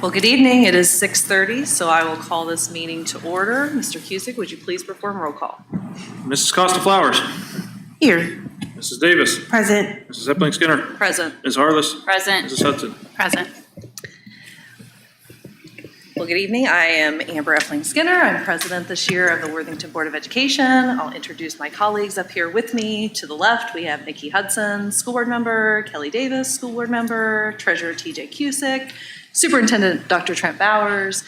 Well, good evening. It is 6:30, so I will call this meeting to order. Mr. Cusick, would you please perform roll call? Mrs. Costa Flowers. Here. Mrs. Davis. Present. Mrs. Epling Skinner. Present. Ms. Harless. Present. Mrs. Hudson. Present. Well, good evening. I am Amber Effling Skinner. I'm president this year of the Worthington Board of Education. I'll introduce my colleagues up here with me. To the left, we have Nikki Hudson, school board member, Kelly Davis, school board member, treasurer TJ Cusick, superintendent Dr. Trent Bowers,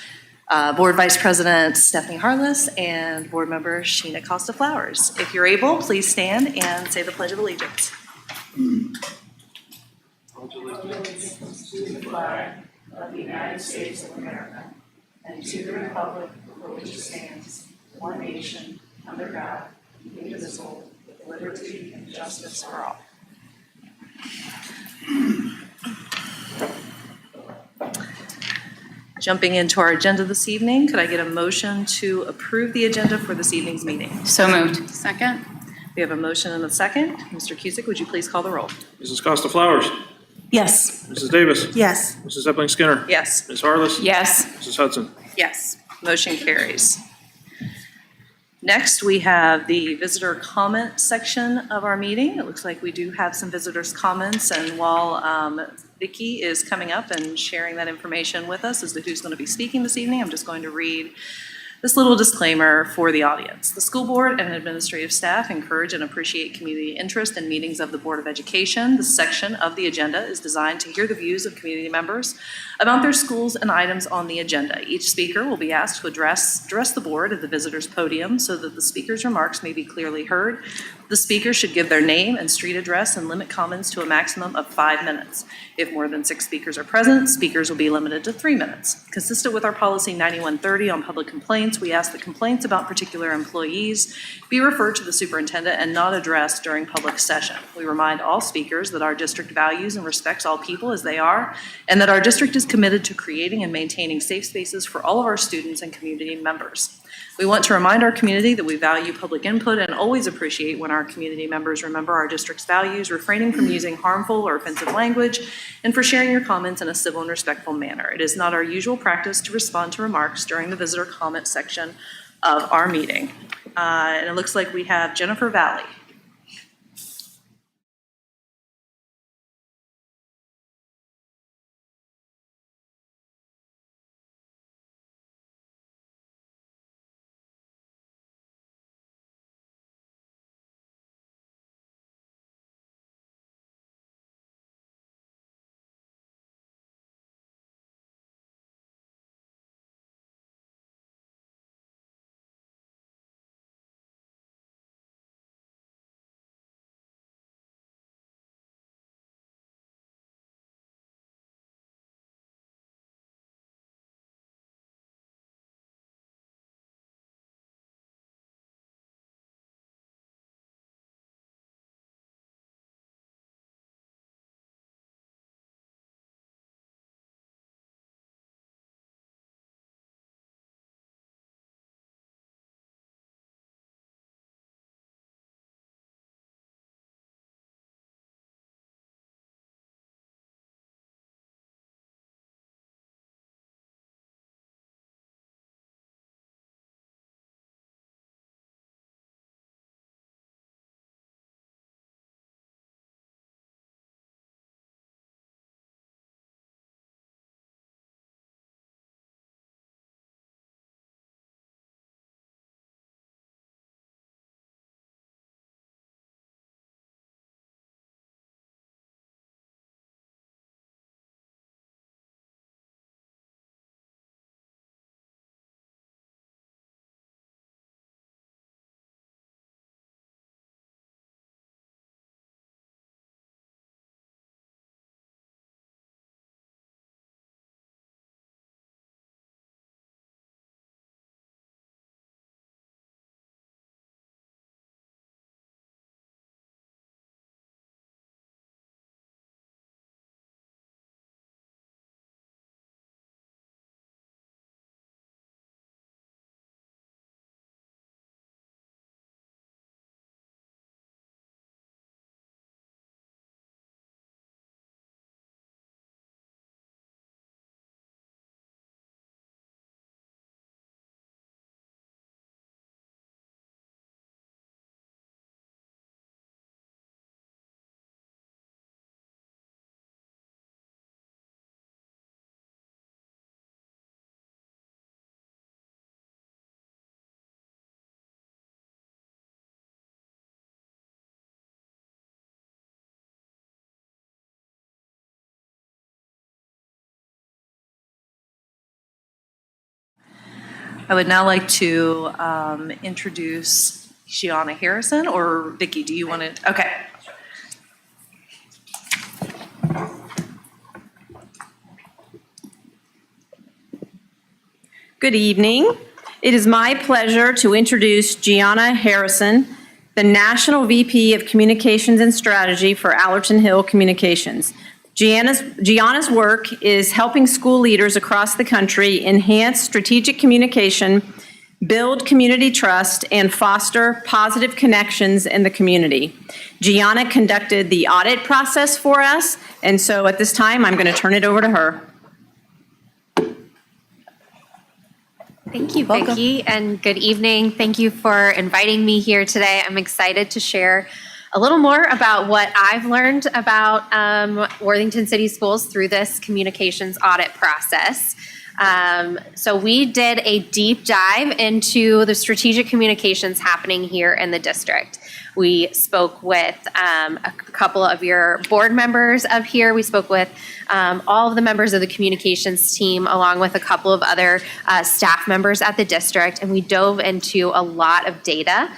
board vice president Stephanie Harless, and board member Sheena Costa Flowers. If you're able, please stand and say the Pledge of Allegiance. Of the United States of America, and to the republic for which it stands, one nation, under God, indivisible, with liberty and justice for all. Jumping into our agenda this evening, could I get a motion to approve the agenda for this evening's meeting? So moved. Second. We have a motion and a second. Mr. Cusick, would you please call the roll? Mrs. Costa Flowers. Yes. Mrs. Davis. Yes. Mrs. Epling Skinner. Yes. Ms. Harless. Yes. Mrs. Hudson. Yes. Motion carries. Next, we have the visitor comment section of our meeting. It looks like we do have some visitors' comments, and while Vicki is coming up and sharing that information with us as to who's going to be speaking this evening, I'm just going to read this little disclaimer for the audience. The school board and administrative staff encourage and appreciate community interest in meetings of the Board of Education. This section of the agenda is designed to hear the views of community members about their schools and items on the agenda. Each speaker will be asked to address the board at the visitor's podium so that the speaker's remarks may be clearly heard. The speaker should give their name and street address and limit comments to a maximum of 5 minutes. If more than 6 speakers are present, speakers will be limited to 3 minutes. Consistent with our policy 9130 on public complaints, we ask that complaints about particular employees be referred to the superintendent and not addressed during public session. We remind all speakers that our district values and respects all people as they are, and that our district is committed to creating and maintaining safe spaces for all of our students and community members. We want to remind our community that we value public input and always appreciate when our community members remember our district's values, refraining from using harmful or offensive language, and for sharing your comments in a civil and respectful manner. It is not our usual practice to respond to remarks during the visitor comment section of our meeting. And it looks like we have Jennifer Valley. I would now like to introduce Gianna Harrison, or Vicki, do you want to? Okay. Good evening. It is my pleasure to introduce Gianna Harrison, the National VP of Communications and Strategy for Allerton Hill Communications. Gianna's work is helping school leaders across the country enhance strategic communication, build community trust, and foster positive connections in the community. Gianna conducted the audit process for us, and so at this time, I'm going to turn it over to her. Thank you, Welcome. Vicki, and good evening. Thank you for inviting me here today. I'm excited to share a little more about what I've learned about Worthington City Schools through this communications audit process. So we did a deep dive into the strategic communications happening here in the district. We spoke with a couple of your board members up here. We spoke with all of the members of the communications team, along with a couple of other staff members at the district, and we dove into a lot of data.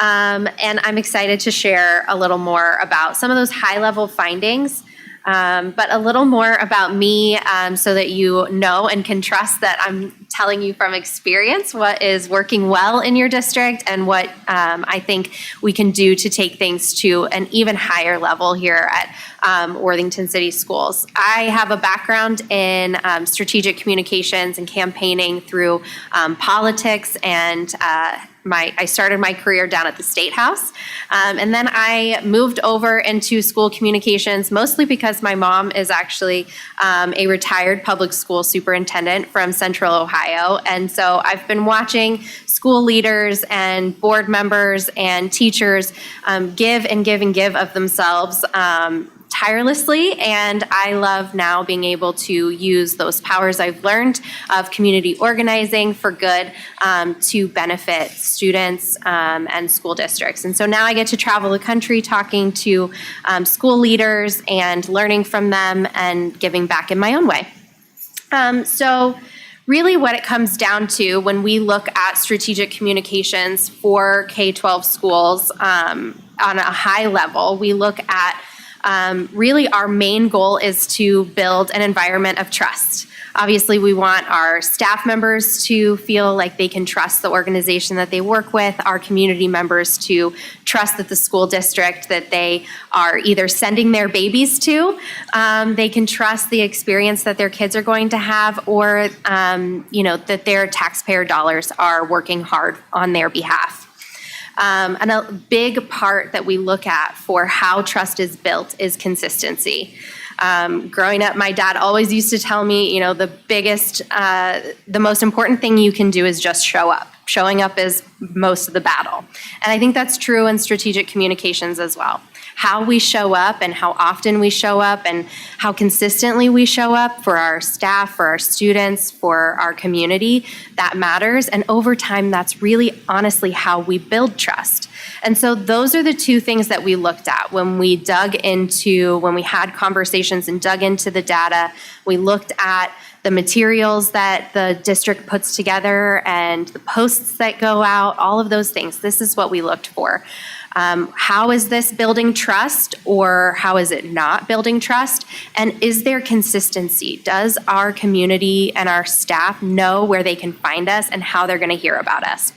And I'm excited to share a little more about some of those high-level findings, but a little more about me so that you know and can trust that I'm telling you from experience what is working well in your district and what I think we can do to take things to an even higher level here at Worthington City Schools. I have a background in strategic communications and campaigning through politics, and I started my career down at the State House, and then I moved over into school communications, mostly because my mom is actually a retired public school superintendent from Central Ohio, and so I've been watching school leaders and board members and teachers give and give and give of themselves tirelessly, and I love now being able to use those powers I've learned of community organizing for good to benefit students and school districts. And so now I get to travel the country talking to school leaders and learning from them and giving back in my own way. So really what it comes down to when we look at strategic communications for K-12 schools on a high level, we look at really our main goal is to build an environment of trust. Obviously, we want our staff members to feel like they can trust the organization that they work with, our community members to trust that the school district that they are either sending their babies to, they can trust the experience that their kids are going to have, or that their taxpayer dollars are working hard on their behalf. And a big part that we look at for how trust is built is consistency. Growing up, my dad always used to tell me, the most important thing you can do is just show up. Showing up is most of the battle. And I think that's true in strategic communications as well. How we show up and how often we show up and how consistently we show up for our staff, for our students, for our community, that matters. And over time, that's really honestly how we build trust. And so those are the two things that we looked at when we had conversations and dug into the data. We looked at the materials that the district puts together and the posts that go out, all of those things. This is what we looked for. How is this building trust, or how is it not building trust? And is there consistency? Does our community and our staff know where they can find us and how they're going to hear about us?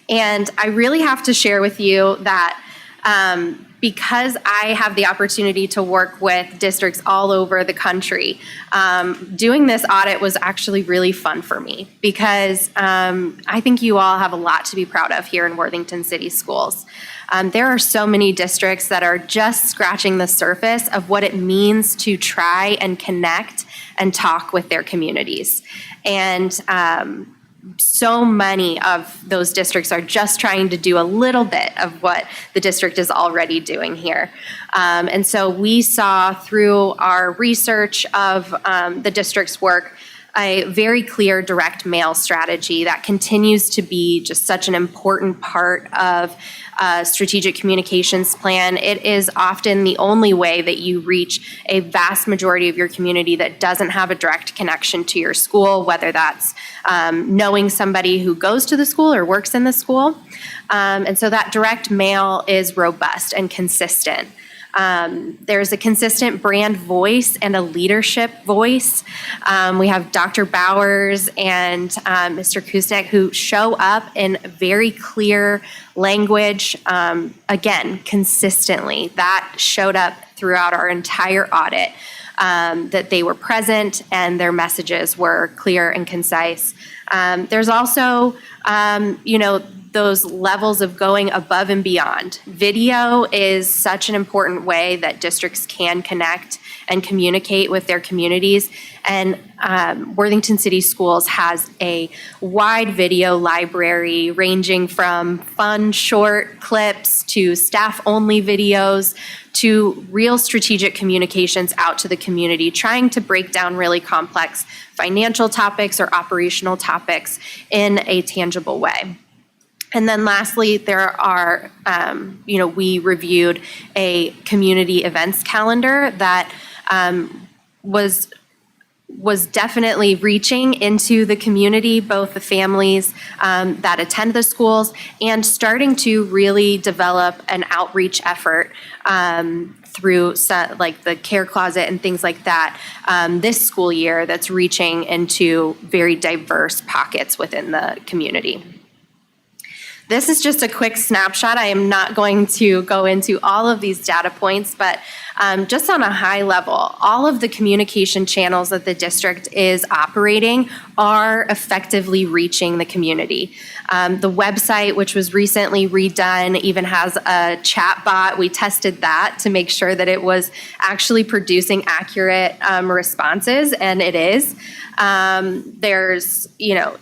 And I really have to share with you that because I have the opportunity to work with districts all over the country, doing this audit was actually really fun for me, because I think you all have a lot to be proud of here in Worthington City Schools. There are so many districts that are just scratching the surface of what it means to try and connect and talk with their communities. And so many of those districts are just trying to do a little bit of what the district is already doing here. And so we saw through our research of the district's work a very clear direct mail strategy that continues to be just such an important part of strategic communications plan. It is often the only way that you reach a vast majority of your community that doesn't have a direct connection to your school, whether that's knowing somebody who goes to the school or works in the school. And so that direct mail is robust and consistent. There's a consistent brand voice and a leadership voice. We have Dr. Bowers and Mr. Kusnek who show up in very clear language, again, consistently. That showed up throughout our entire audit, that they were present and their messages were clear and concise. There's also, those levels of going above and beyond. Video is such an important way that districts can connect and communicate with their communities. And Worthington City Schools has a wide video library ranging from fun short clips to staff-only videos to real strategic communications out to the community, trying to break down really complex financial topics or operational topics in a tangible way. And then lastly, there are, we reviewed a community events calendar that was definitely reaching into the community, both the families that attend the schools and starting to really develop an outreach effort through like the care closet and things like that this school year that's reaching into very diverse pockets within the community. This is just a quick snapshot. I am not going to go into all of these data points, but just on a high level, all of the communication channels that the district is operating are effectively reaching the community. The website, which was recently redone, even has a chat bot. We tested that to make sure that it was actually producing accurate responses, and it is. There's,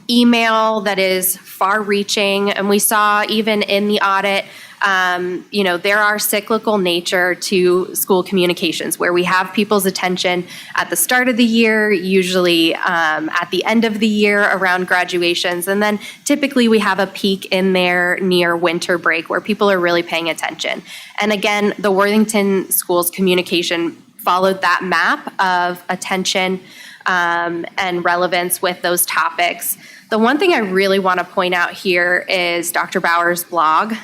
email that is far-reaching, and we saw even in the audit, there are cyclical nature to school communications where we have people's attention at the start of the year, usually at the end of the year around graduations, and then typically we have a peak in there near winter break where people are really paying attention. And again, the Worthington Schools communication followed that map of attention and relevance with those topics. The one thing I really want to point out here is Dr. Bauer's blog,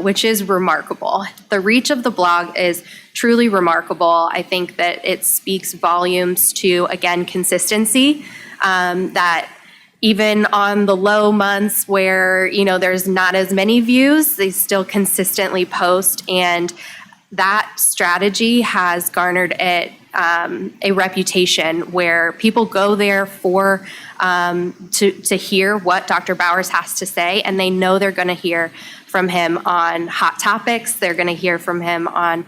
which is remarkable. The reach of the blog is truly remarkable. I think that it speaks volumes to, again, consistency, that even on the low months where, there's not as many views, they still consistently post, and that strategy has garnered it a reputation where people go there for to hear what Dr. Bowers has to say, and they know they're going to hear from him on hot topics. They're going to hear from him on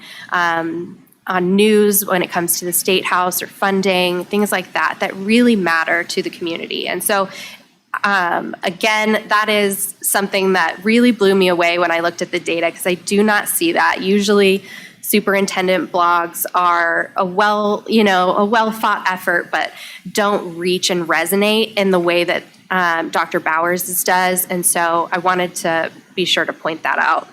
news when it comes to the State House or funding, things like that really matter to the community. And so again, that is something that really blew me away when I looked at the data, because I do not see that. Usually superintendent blogs are a well thought effort, but don't reach and resonate in the way that Dr. Bowers does. And so I wanted to be sure to point that out.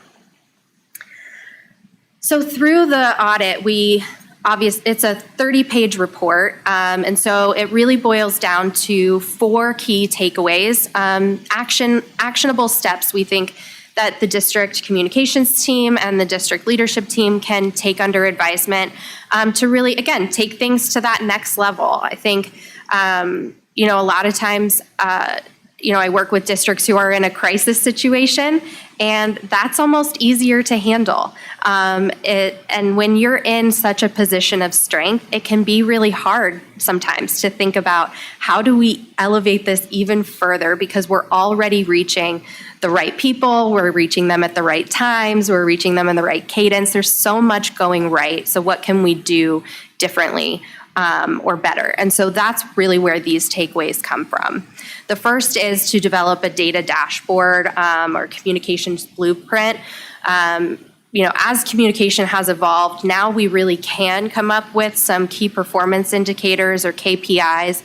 So through the audit, it's a 30-page report, and so it really boils down to 4 key takeaways, actionable steps we think that the district communications team and the district leadership team can take under advisement to really, again, take things to that next level. I think, a lot of times, I work with districts who are in a crisis situation, and that's almost easier to handle. And when you're in such a position of strength, it can be really hard sometimes to think about how do we elevate this even further, because we're already reaching the right people, we're reaching them at the right times, we're reaching them in the right cadence. There's so much going right. So what can we do differently or better? And so that's really where these takeaways come from. The first is to develop a data dashboard or communications blueprint. As communication has evolved, now we really can come up with some key performance indicators or KPIs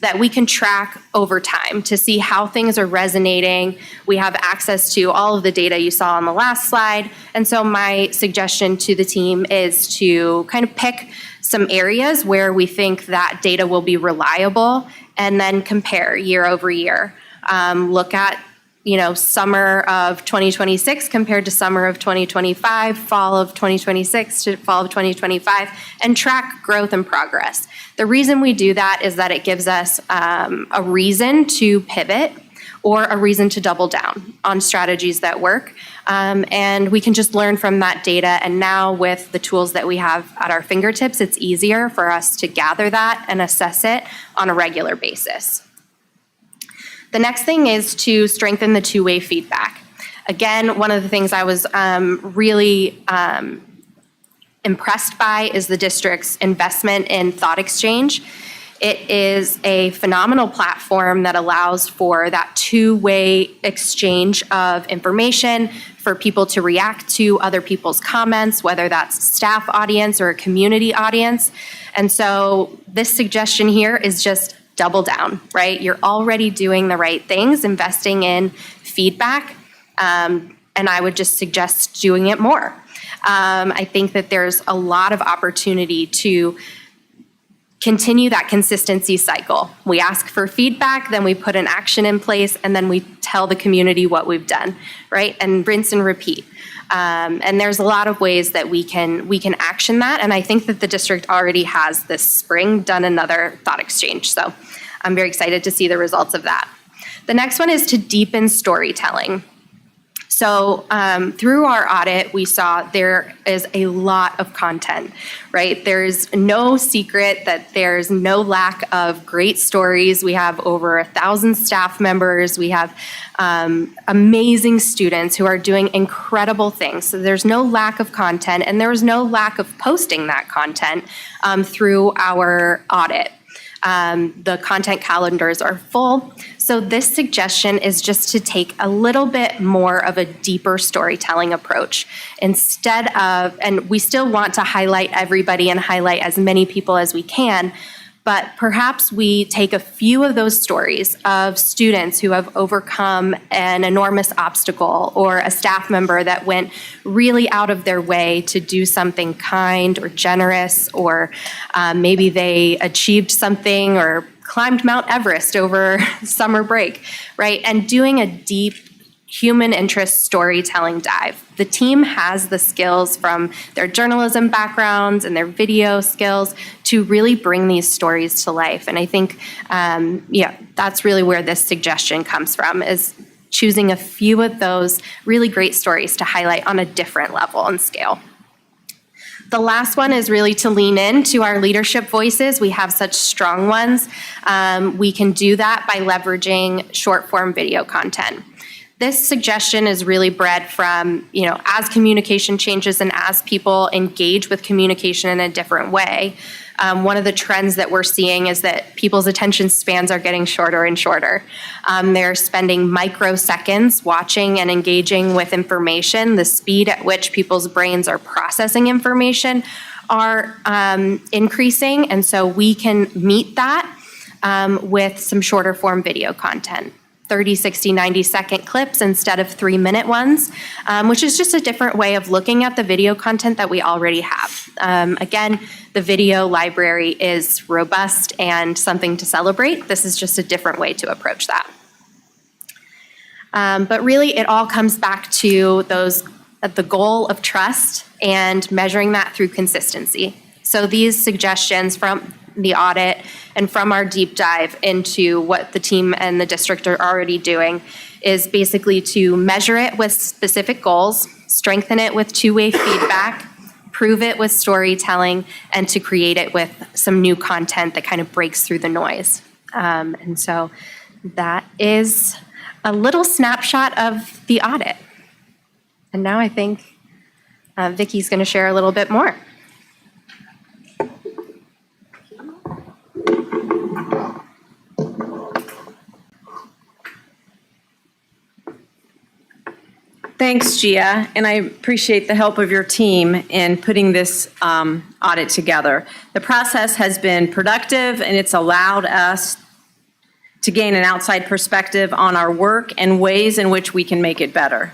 that we can track over time to see how things are resonating. We have access to all of the data you saw on the last slide. And so my suggestion to the team is to kind of pick some areas where we think that data will be reliable and then compare year over year. Look at summer of 2026 compared to summer of 2025, fall of 2026 to fall of 2025, and track growth and progress. The reason we do that is that it gives us a reason to pivot or a reason to double down on strategies that work. And we can just learn from that data. And now with the tools that we have at our fingertips, it's easier for us to gather that and assess it on a regular basis. The next thing is to strengthen the two-way feedback. Again, one of the things I was really impressed by is the district's investment in Thought Exchange. It is a phenomenal platform that allows for that two-way exchange of information, for people to react to other people's comments, whether that's staff audience or a community audience. And so this suggestion here is just double down, right? You're already doing the right things, investing in feedback, and I would just suggest doing it more. I think that there's a lot of opportunity to continue that consistency cycle. We ask for feedback, then we put an action in place, and then we tell the community what we've done, right? And rinse and repeat. And there's a lot of ways that we can action that, and I think that the district already has this spring done another thought exchange. So I'm very excited to see the results of that. The next one is to deepen storytelling. So through our audit, we saw there is a lot of content, right? There's no secret that there's no lack of great stories. We have over 1,000 staff members. We have amazing students who are doing incredible things. So there's no lack of content, and there was no lack of posting that content through our audit. The content calendars are full. So this suggestion is just to take a little bit more of a deeper storytelling approach instead of, and we still want to highlight everybody and highlight as many people as we can, but perhaps we take a few of those stories of students who have overcome an enormous obstacle or a staff member that went really out of their way to do something kind or generous, or maybe they achieved something or climbed Mount Everest over summer break, right? And doing a deep human interest storytelling dive. The team has the skills from their journalism backgrounds and their video skills to really bring these stories to life. And I think, that's really where this suggestion comes from, is choosing a few of those really great stories to highlight on a different level and scale. The last one is really to lean into our leadership voices. We have such strong ones. We can do that by leveraging short form video content. This suggestion is really bred from, as communication changes and as people engage with communication in a different way, one of the trends that we're seeing is that people's attention spans are getting shorter and shorter. They're spending microseconds watching and engaging with information. The speed at which people's brains are processing information are increasing, and so we can meet that with some shorter form video content. 30, 60, 90-second clips instead of 3-minute ones, which is just a different way of looking at the video content that we already have. Again, the video library is robust and something to celebrate. This is just a different way to approach that. But really, it all comes back to the goal of trust and measuring that through consistency. So these suggestions from the audit and from our deep dive into what the team and the district are already doing is basically to measure it with specific goals, strengthen it with two-way feedback, prove it with storytelling, and to create it with some new content that kind of breaks through the noise. And so that is a little snapshot of the audit. And now I think Vicki's going to share a little bit more. Thanks, Gia, and I appreciate the help of your team in putting this audit together. The process has been productive, and it's allowed us to gain an outside perspective on our work and ways in which we can make it better.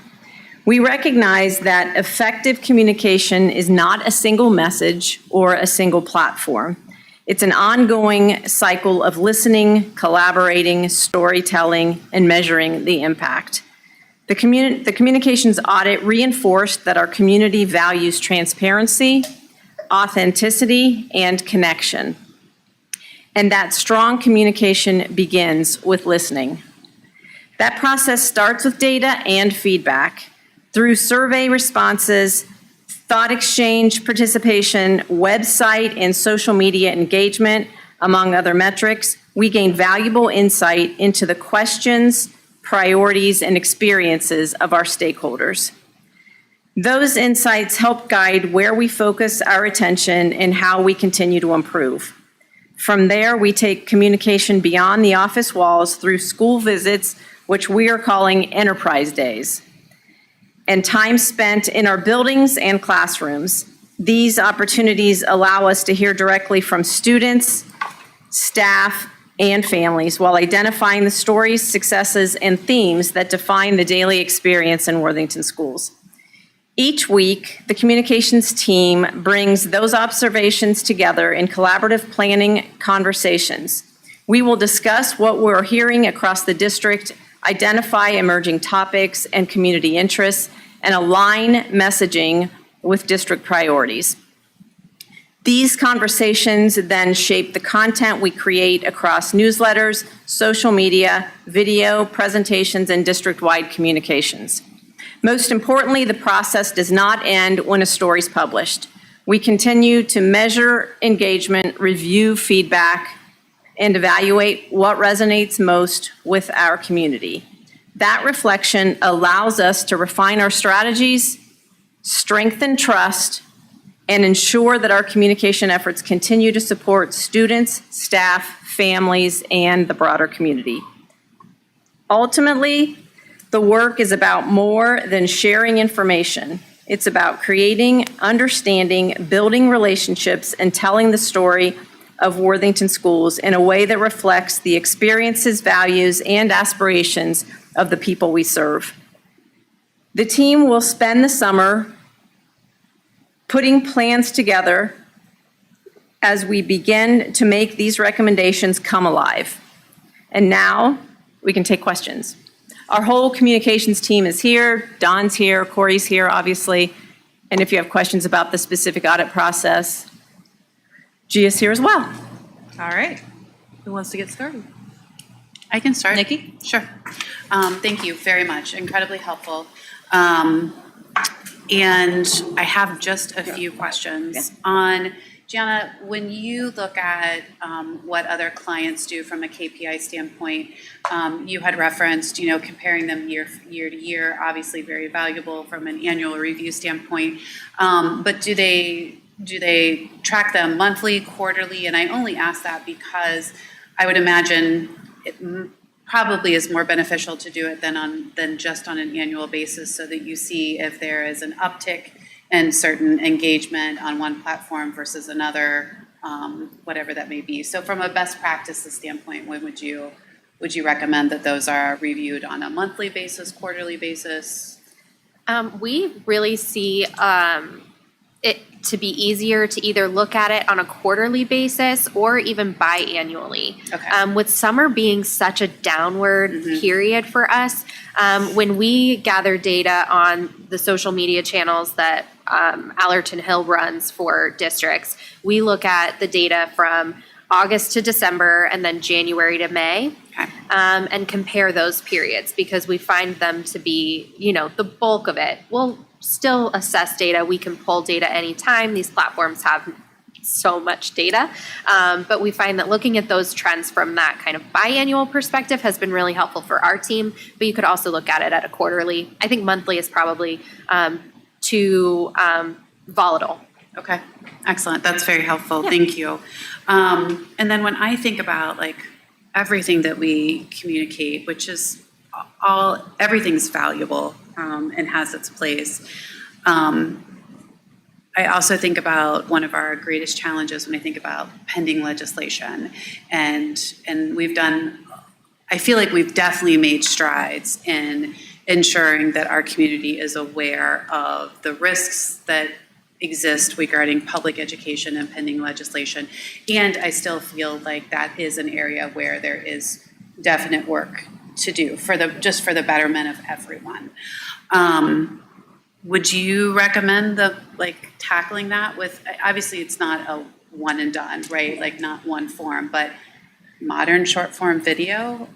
We recognize that effective communication is not a single message or a single platform. It's an ongoing cycle of listening, collaborating, storytelling, and measuring the impact. The communications audit reinforced that our community values transparency, authenticity, and connection, and that strong communication begins with listening. That process starts with data and feedback. Through survey responses, thought exchange participation, website and social media engagement, among other metrics, we gain valuable insight into the questions, priorities, and experiences of our stakeholders. Those insights help guide where we focus our attention and how we continue to improve. From there, we take communication beyond the office walls through school visits, which we are calling Enterprise Days, and time spent in our buildings and classrooms. These opportunities allow us to hear directly from students, staff, and families while identifying the stories, successes, and themes that define the daily experience in Worthington schools. Each week, the communications team brings those observations together in collaborative planning conversations. We will discuss what we're hearing across the district, identify emerging topics and community interests, and align messaging with district priorities. These conversations then shape the content we create across newsletters, social media, video, presentations, and district-wide communications. Most importantly, the process does not end when a story is published. We continue to measure engagement, review feedback, and evaluate what resonates most with our community. That reflection allows us to refine our strategies, strengthen trust, and ensure that our communication efforts continue to support students, staff, families, and the broader community. Ultimately, the work is about more than sharing information. It's about creating, understanding, building relationships, and telling the story of Worthington schools in a way that reflects the experiences, values, and aspirations of the people we serve. The team will spend the summer putting plans together as we begin to make these recommendations come alive. And now we can take questions. Our whole communications team is here. Don's here, Corey's here, obviously. And if you have questions about the specific audit process, Gia's here as well. All right. Who wants to get started? I can start. Nikki? Sure. Thank you very much. Incredibly helpful. And I have just a few questions on, Gianna, when you look at what other clients do from a KPI standpoint, you had referenced, comparing them year to year, obviously very valuable from an annual review standpoint. But do they track them monthly, quarterly? And I only ask that because I would imagine it probably is more beneficial to do it than just on an annual basis, so that you see if there is an uptick in certain engagement on one platform versus another, whatever that may be. So from a best practices standpoint, when would you recommend that those are reviewed on a monthly basis, quarterly basis? We really see it to be easier to either look at it on a quarterly basis or even biannually. Okay. With summer being such a downward period for us, when we gather data on the social media channels that Allerton Hill runs for districts, we look at the data from August to December and then January to May. Okay. And compare those periods because we find them to be, the bulk of it. We'll still assess data. We can pull data anytime. These platforms have so much data. But we find that looking at those trends from that kind of biannual perspective has been really helpful for our team. But you could also look at it at a quarterly. I think monthly is probably too volatile. Okay, excellent. That's very helpful. Yeah. Thank you. And then when I think about everything that we communicate, which is everything's valuable and has its place. I also think about one of our greatest challenges when I think about pending legislation, and we've done I feel like we've definitely made strides in ensuring that our community is aware of the risks that exist regarding public education and pending legislation. And I still feel like that is an area where there is definite work to do for just for the betterment of everyone. Would you recommend tackling that with, obviously it's not a one and done, right? Like not one form, but modern short form video.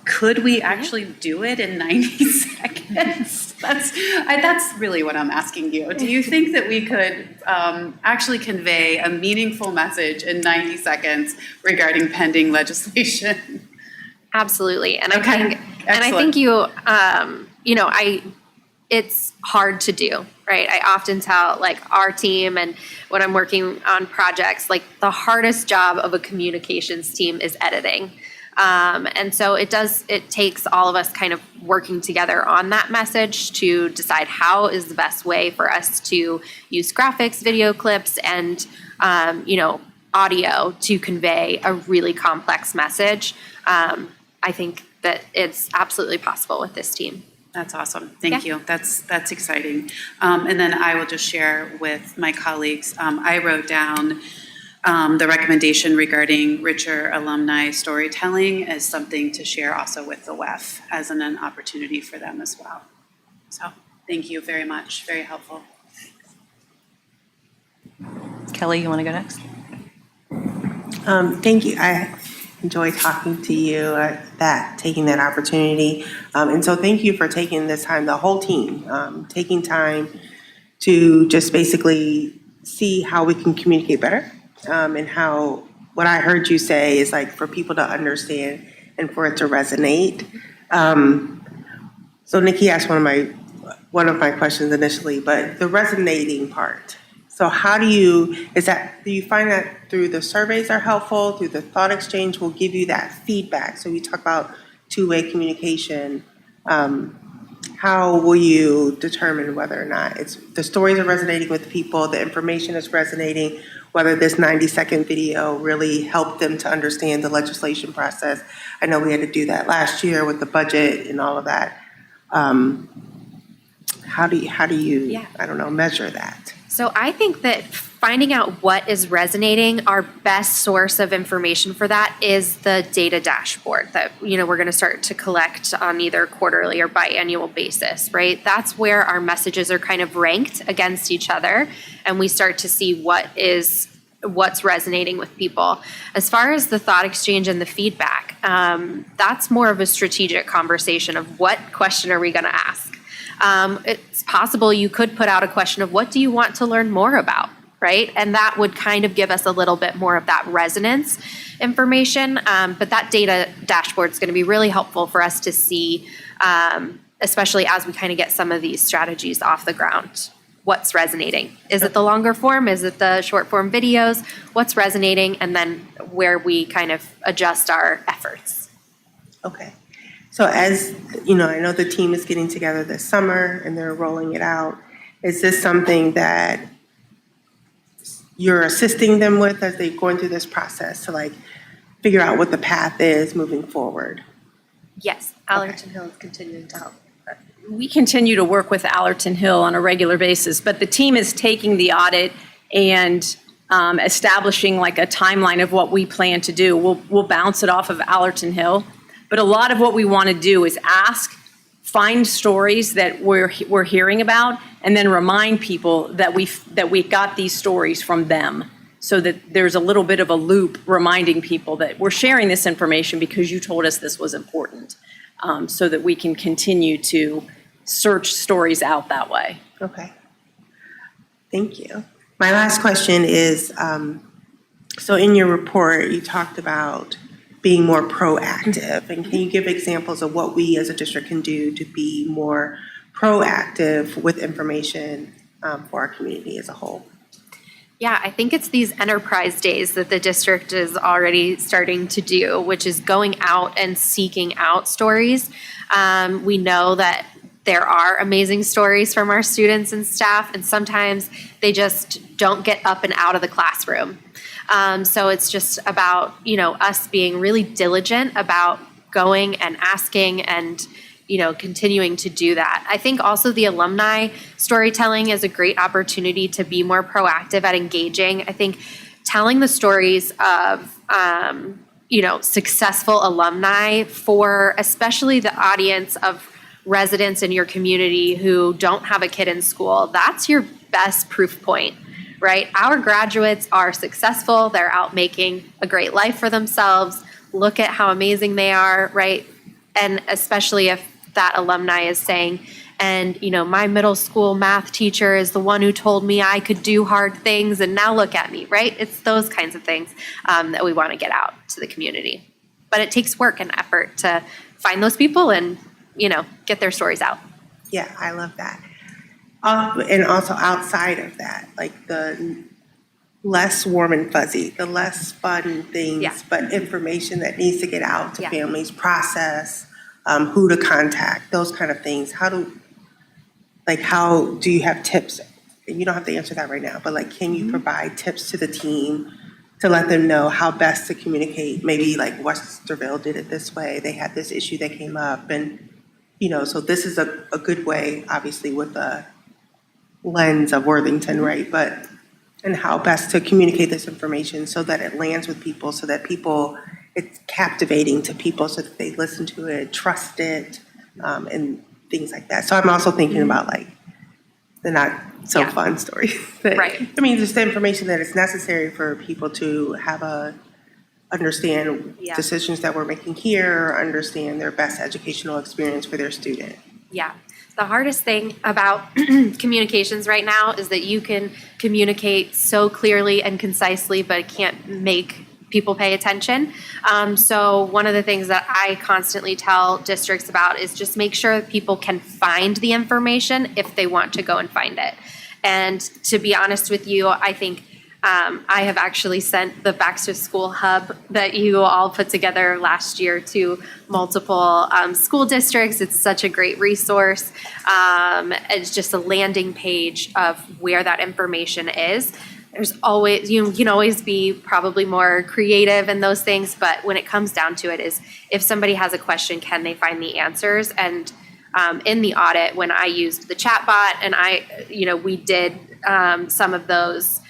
Could we actually do it in 90 seconds? That's really what I'm asking you. Do you think that we could actually convey a meaningful message in 90 seconds regarding pending legislation? Absolutely. And Okay. I think you, it's hard to do, right? I often tell our team and when I'm working on projects, the hardest job of a communications team is editing. And so it takes all of us kind of working together on that message to decide how is the best way for us to use graphics, video clips, and, audio to convey a really complex message. I think that it's absolutely possible with this team. That's awesome. Thank you. That's exciting. And then I will just share with my colleagues. I wrote down the recommendation regarding richer alumni storytelling as something to share also with the WEF as an opportunity for them as well. So thank you very much. Very helpful. Kelly, you want to go next? Thank you. I enjoyed talking to you, taking that opportunity. And so thank you for taking this time, the whole team, taking time to just basically see how we can communicate better. And how, what I heard you say is for people to understand and for it to resonate. So Nikki asked one of my questions initially, but the resonating part. So how do you find that through the surveys are helpful, through the thought exchange will give you that feedback? So we talk about two-way communication. How will you determine whether or not the stories are resonating with people, the information is resonating, whether this 90-second video really helped them to understand the legislation process? I know we had to do that last year with the budget and all of that. How do you measure that? So I think that finding out what is resonating, our best source of information for that is the data dashboard that, we're going to start to collect on either quarterly or biannual basis, right? That's where our messages are kind of ranked against each other, and we start to see what's resonating with people. As far as the thought exchange and the feedback, that's more of a strategic conversation of what question are we going to ask. It's possible you could put out a question of what do you want to learn more about, right? And that would kind of give us a little bit more of that resonance information. But that data dashboard is going to be really helpful for us to see, especially as we kind of get some of these strategies off the ground. What's resonating? Is it the longer form? Is it the short form videos? What's resonating? And then where we kind of adjust our efforts. Okay. So as, I know the team is getting together this summer and they're rolling it out. Is this something that you're assisting them with as they're going through this process to figure out what the path is moving forward? Yes, Allerton Hill is continuing to help. We continue to work with Allerton Hill on a regular basis, but the team is taking the audit and establishing a timeline of what we plan to do. We'll bounce it off of Allerton Hill. But a lot of what we want to do is find stories that we're hearing about, and then remind people that we got these stories from them, so that there's a little bit of a loop reminding people that we're sharing this information because you told us this was important, so that we can continue to search stories out that way. Okay. Thank you. My last question is, so in your report, you talked about being more proactive. And can you give examples of what we as a district can do to be more proactive with information for our community as a whole? Yeah, I think it's these enterprise days that the district is already starting to do, which is going out and seeking out stories. We know that there are amazing stories from our students and staff, and sometimes they just don't get up and out of the classroom. So it's just about, us being really diligent about going and asking and, continuing to do that. I think also the alumni storytelling is a great opportunity to be more proactive at engaging. I think telling the stories of, successful alumni for especially the audience of residents in your community who don't have a kid in school, that's your best proof point, right? Our graduates are successful. They're out making a great life for themselves. Look at how amazing they are, right? And especially if that alumni is saying, and, my middle school math teacher is the one who told me I could do hard things, and now look at me, right? It's those kinds of things that we want to get out to the community. But it takes work and effort to find those people and, get their stories out. Yeah, I love that. And also outside of that, like the less warm and fuzzy, the less fun things, Yeah. but information that needs to get out to Yeah. families, process, who to contact, those kind of things. How do you have tips? And you don't have to answer that right now, but like, can you provide tips to the team to let them know how best to communicate? Maybe like Westerville did it this way. They had this issue that came up, and so this is a good way, obviously, with the lens of Worthington, right? But and how best to communicate this information so that it lands with people, so that it's captivating to people, so that they listen to it, trust it, and things like that. So I'm also thinking about like the not so Yeah. fun stories. Right. I mean, just the information that is necessary for people to have understand Yeah. decisions that we're making here, understand their best educational experience for their student. Yeah. The hardest thing about communications right now is that you can communicate so clearly and concisely, but it can't make people pay attention. So one of the things that I constantly tell districts about is just make sure that people can find the information if they want to go and find it. And to be honest with you, I think I have actually sent the Back to School Hub that you all put together last year to multiple school districts. It's such a great resource. It's just a landing page of where that information is. There's always, you can always be probably more creative in those things, but when it comes down to it is if somebody has a question, can they find the answers? And in the audit, when I used the chatbot and we did some of those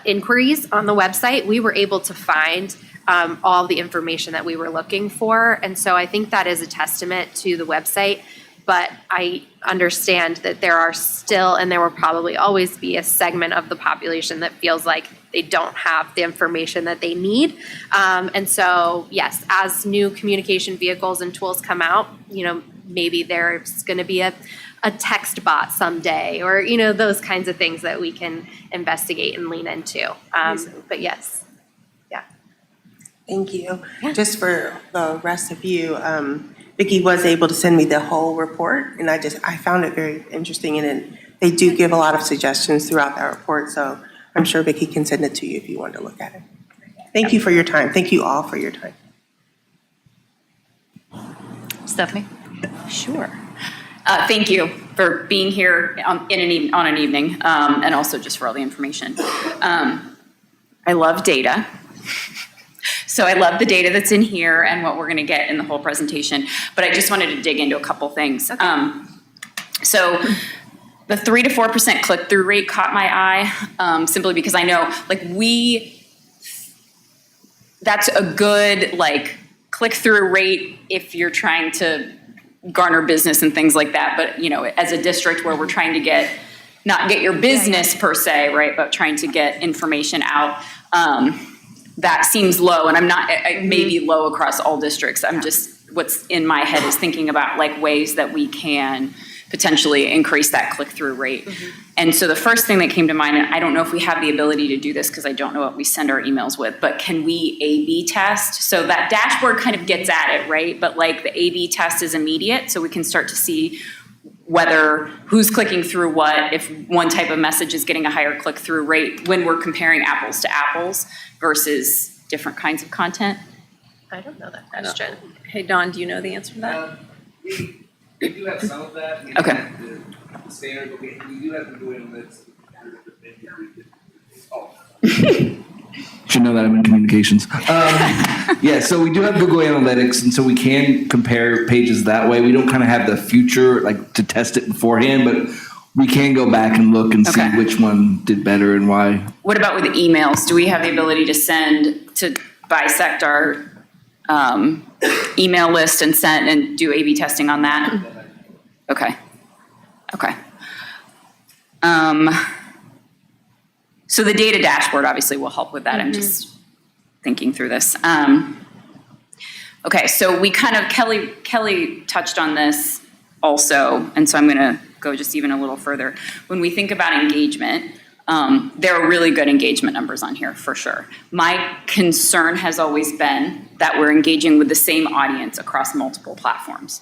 inquiries on the website, we were able to find all the information that we were looking for. And so I think that is a testament to the website. But I understand that there are still, and there will probably always be, a segment of the population that feels like they don't have the information that they need. And so, yes, as new communication vehicles and tools come out, maybe there's going to be a text bot someday, or those kinds of things that we can investigate and lean into. But yes, yeah. Thank you. Just for the rest of you, Vicki was able to send me the whole report, and I found it very interesting, and they do give a lot of suggestions throughout that report, so I'm sure Vicki can send it to you if you want to look at it. Thank you for your time. Thank you all for your time. Stephanie? Sure. Thank you for being here on an evening, and also just for all the information. I love data. So I love the data that's in here and what we're going to get in the whole presentation. But I just wanted to dig into a couple things. So the 3 to 4% click-through rate caught my eye, simply because I know, that's a good, click-through rate if you're trying to garner business and things like that. But, as a district where we're trying to not get your business per se, right, but trying to get information out, that seems low. And it may be low across all districts. What's in my head is thinking about ways that we can potentially increase that click-through rate. Mm-hmm. And so the first thing that came to mind, and I don't know if we have the ability to do this because I don't know what we send our emails with, but can we A/B test? So that dashboard kind of gets at it, right? But the A/B test is immediate, so we can start to see who's clicking through what, if one type of message is getting a higher click-through rate when we're comparing apples to apples versus different kinds of content. I don't know that question. Hey, Dawn, do you know the answer to that? We do have some of that. We Okay. have the standard, but we do have to go in with Should know that I'm in communications. Yeah, so we do have Google Analytics, and so we can compare pages that way. We don't kind of have the future, like, to test it beforehand, but we can go back and look and see Okay. which one did better and why. What about with emails? Do we have the ability to bisect our email list and send and do A/B testing on that? Okay. Okay. So the data dashboard obviously will help with that. I'm just thinking through this. Okay, so we kind of, Kelly touched on this also, and so I'm going to go just even a little further. When we think about engagement, there are really good engagement numbers on here for sure. My concern has always been that we're engaging with the same audience across multiple platforms.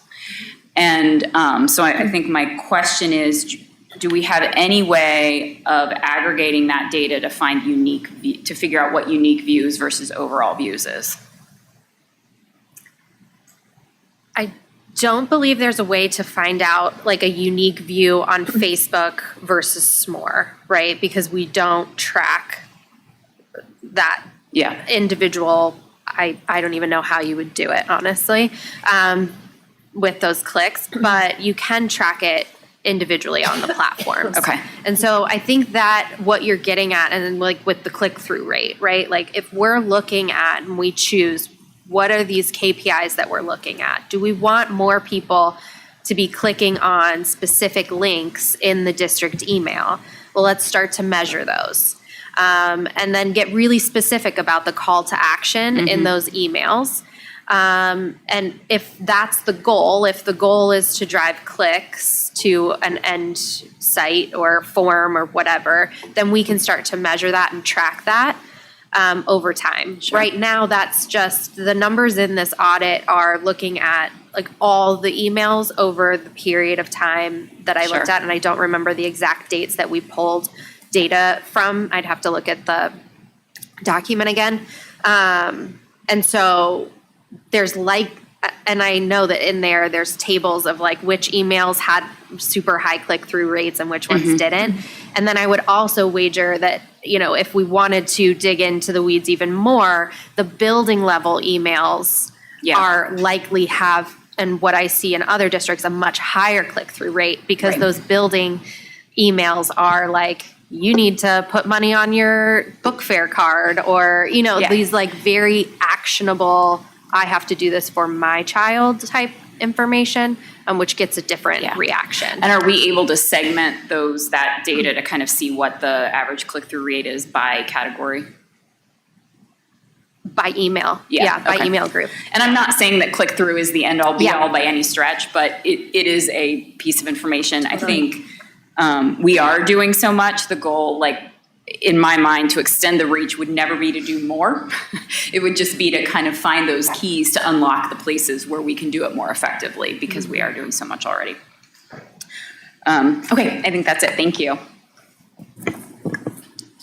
And so I think my question is, do we have any way of aggregating that data to find to figure out what unique views versus overall views is? I don't believe there's a way to find out like a unique view on Facebook versus S'more, right? Because we don't track that Yeah. individual. I don't even know how you would do it, honestly, with those clicks, but you can track it individually on the platforms. Okay. And so I think that what you're getting at, and then like with the click-through rate, right? Like if we're looking at and we choose what are these KPIs that we're looking at? Do we want more people to be clicking on specific links in the district email? Well, let's start to measure those. And then get really specific about the call to action in those emails. And if that's the goal, if the goal is to drive clicks to an end site or form or whatever, then we can start to measure that and track that over time. Sure. Right now, that's just the numbers in this audit are looking at like all the emails over the period of time that I looked Sure. at, and I don't remember the exact dates that we pulled data from. I'd have to look at the document again. And so there's and I know that in there's tables of like which emails had super high click-through rates and which ones didn't. And then I would also wager that, if we wanted to dig into the weeds even more, the building level emails are likely have, and what I see in other districts, a much higher click-through rate because those building emails are like, you need to put money on your book fair card or, these like very actionable, I have to do this for my child type information, which gets a different reaction. And are we able to segment that data to kind of see what the average click-through rate is by category? By email. Yeah, By okay. email group. And I'm not saying that click-through is the end-all be-all Yeah. by any stretch, but it is a piece of information. I think we are doing so much. The goal, like, in my mind, to extend the reach would never be to do more. It would just be to kind of find those keys to unlock the places where we can do it more effectively because we are doing so much already. Okay, I think that's it. Thank you.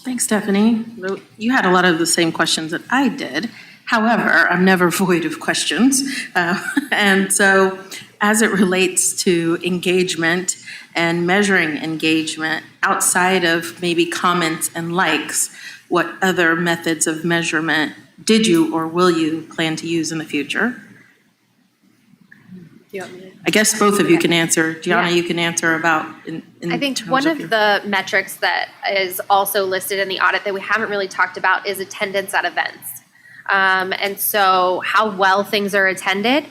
Thanks, Stephanie. You had a lot of the same questions that I did. However, I'm never void of questions. And so as it relates to engagement and measuring engagement outside of maybe comments and likes, what other methods of measurement did you or will you plan to use in the future? I guess both of you can answer. Gianna, you can answer about in I think terms one of your- the metrics that is also listed in the audit that we haven't really talked about is attendance at events. And so how well things are attended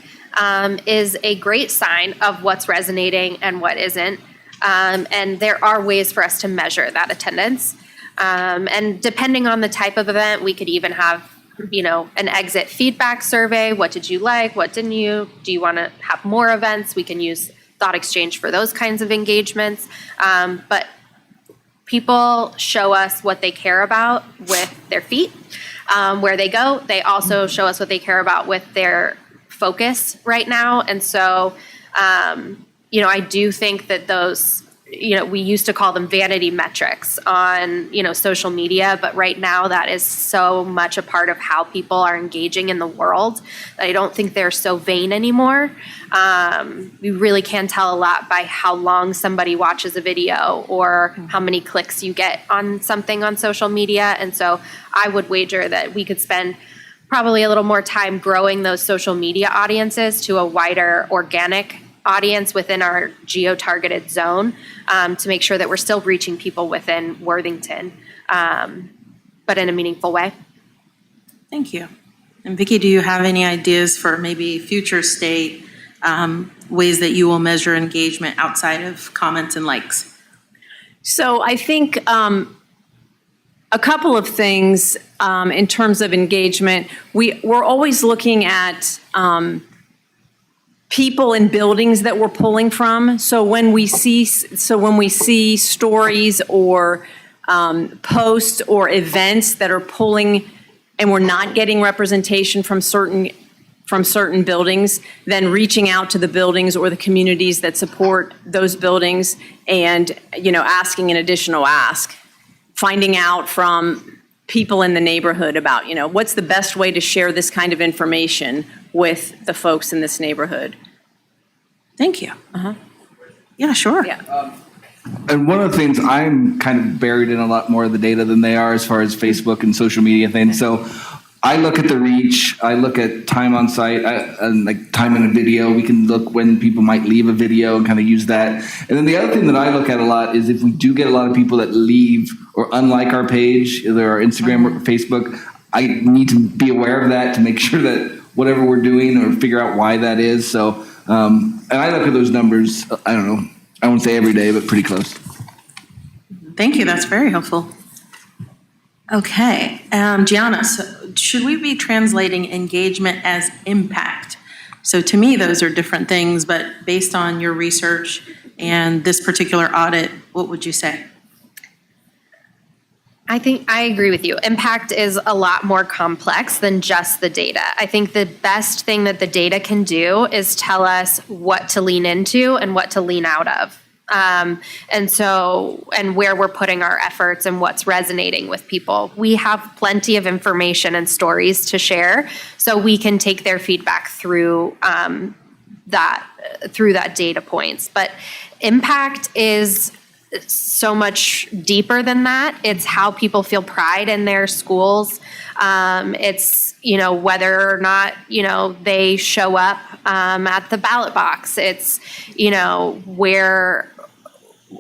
is a great sign of what's resonating and what isn't. And there are ways for us to measure that attendance. And depending on the type of event, we could even have, an exit feedback survey. What did you like? What didn't you? Do you want to have more events? We can use Thought Exchange for those kinds of engagements. But people show us what they care about with their feet, where they go. They also show us what they care about with their focus right now. And so, I do think that those we used to call them vanity metrics on, social media, but right now that is so much a part of how people are engaging in the world that I don't think they're so vain anymore. You really can tell a lot by how long somebody watches a video or how many clicks you get on something on social media. And so I would wager that we could spend probably a little more time growing those social media audiences to a wider organic audience within our geo-targeted zone, to make sure that we're still reaching people within Worthington, but in a meaningful way. Thank you. And Vicki, do you have any ideas for maybe future state ways that you will measure engagement outside of comments and likes? So I think a couple of things in terms of engagement. We're always looking at people in buildings that we're pulling from. So when we see stories or posts or events that are pulling and we're not getting representation from certain buildings, then reaching out to the buildings or the communities that support those buildings and, asking an additional ask. Finding out from people in the neighborhood about, what's the best way to share this kind of information with the folks in this neighborhood. Thank you. Yeah, sure. Yeah. And one of the things, I'm kind of buried in a lot more of the data than they are as far as Facebook and social media things. So I look at the reach, I look at time on site, and like time in a video. We can look when people might leave a video and kind of use that. And then the other thing that I look at a lot is if we do get a lot of people that leave or unlike our page, either our Instagram or Facebook, I need to be aware of that to make sure that whatever we're doing or figure out why that is. So, and I look at those numbers, I don't know, I won't say every day, but pretty close. Thank you. That's very helpful. Okay. Gianna, so should we be translating engagement as impact? So to me, those are different things, but based on your research and this particular audit, what would you say? I think I agree with you. Impact is a lot more complex than just the data. I think the best thing that the data can do is tell us what to lean into and what to lean out of. And where we're putting our efforts and what's resonating with people. We have plenty of information and stories to share, so we can take their feedback through that data points. But impact is so much deeper than that. It's how people feel pride in their schools. It's, whether or not, they show up at the ballot box. It's,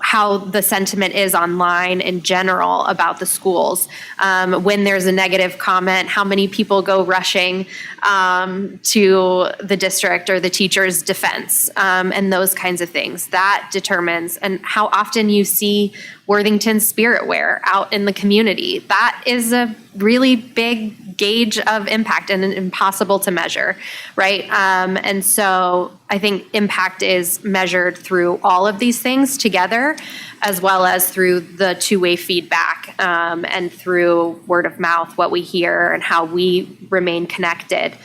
how the sentiment is online in general about the schools. When there's a negative comment, how many people go rushing to the district or the teacher's defense, and those kinds of things. That determines, and how often you see Worthington spirit wear out in the community. That is a really big gauge of impact and impossible to measure, right? And so I think impact is measured through all of these things together, as well as through the two-way feedback and through word of mouth, what we hear and how we remain connected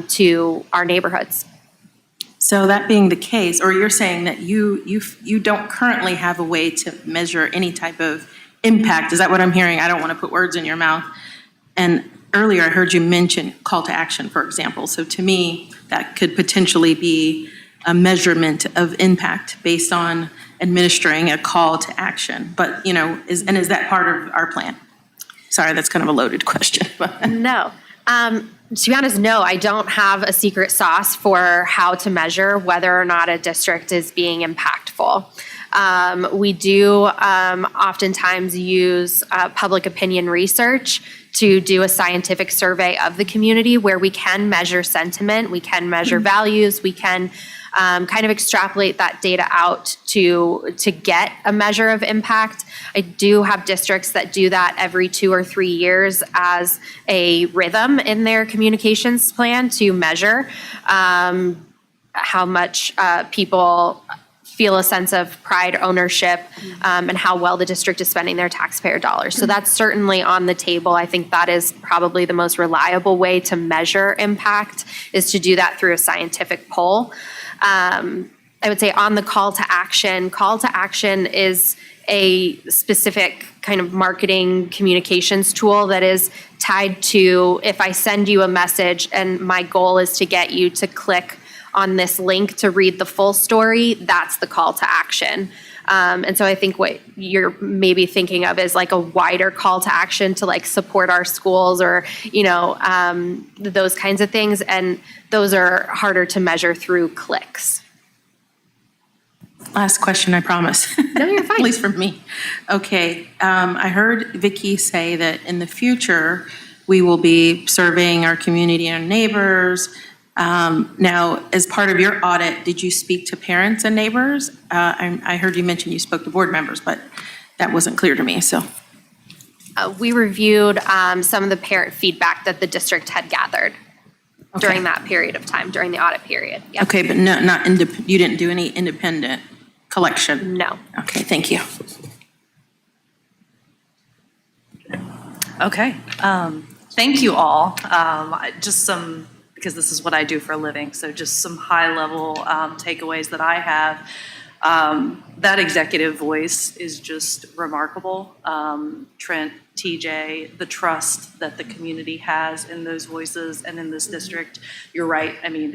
to our neighborhoods. So that being the case, or you're saying that you don't currently have a way to measure any type of impact. Is that what I'm hearing? I don't want to put words in your mouth. And earlier I heard you mention call to action, for example. So to me, that could potentially be a measurement of impact based on administering a call to action. But, is that part of our plan? Sorry, that's kind of a loaded question. No. To be honest, no, I don't have a secret sauce for how to measure whether or not a district is being impactful. We do oftentimes use public opinion research to do a scientific survey of the community where we can measure sentiment, we can measure values, we can kind of extrapolate that data out to get a measure of impact. I do have districts that do that every 2 or 3 years as a rhythm in their communications plan to measure how much people feel a sense of pride, ownership, and how well the district is spending their taxpayer dollars. So that's certainly on the table. I think that is probably the most reliable way to measure impact, is to do that through a scientific poll. I would say on the call to action is a specific kind of marketing communications tool that is tied to if I send you a message and my goal is to get you to click on this link to read the full story, that's the call to action. And so I think what you're maybe thinking of is like a wider call to action to like support our schools or, those kinds of things. And those are harder to measure through clicks. Last question, I promise. No, you're fine. At least for me. Okay, I heard Vicki say that in the future, we will be surveying our community and neighbors. Now, as part of your audit, did you speak to parents and neighbors? I heard you mention you spoke to board members, but that wasn't clear to me, so. We reviewed some of the parent feedback that the district had gathered during that period of time, during the audit period. Yep. Okay, but you didn't do any independent collection? No. Okay, thank you. Okay, thank you all. Because this is what I do for a living, so just some high-level takeaways that I have. That executive voice is just remarkable. Trent, TJ, the trust that the community has in those voices and in this district. You're right. I mean,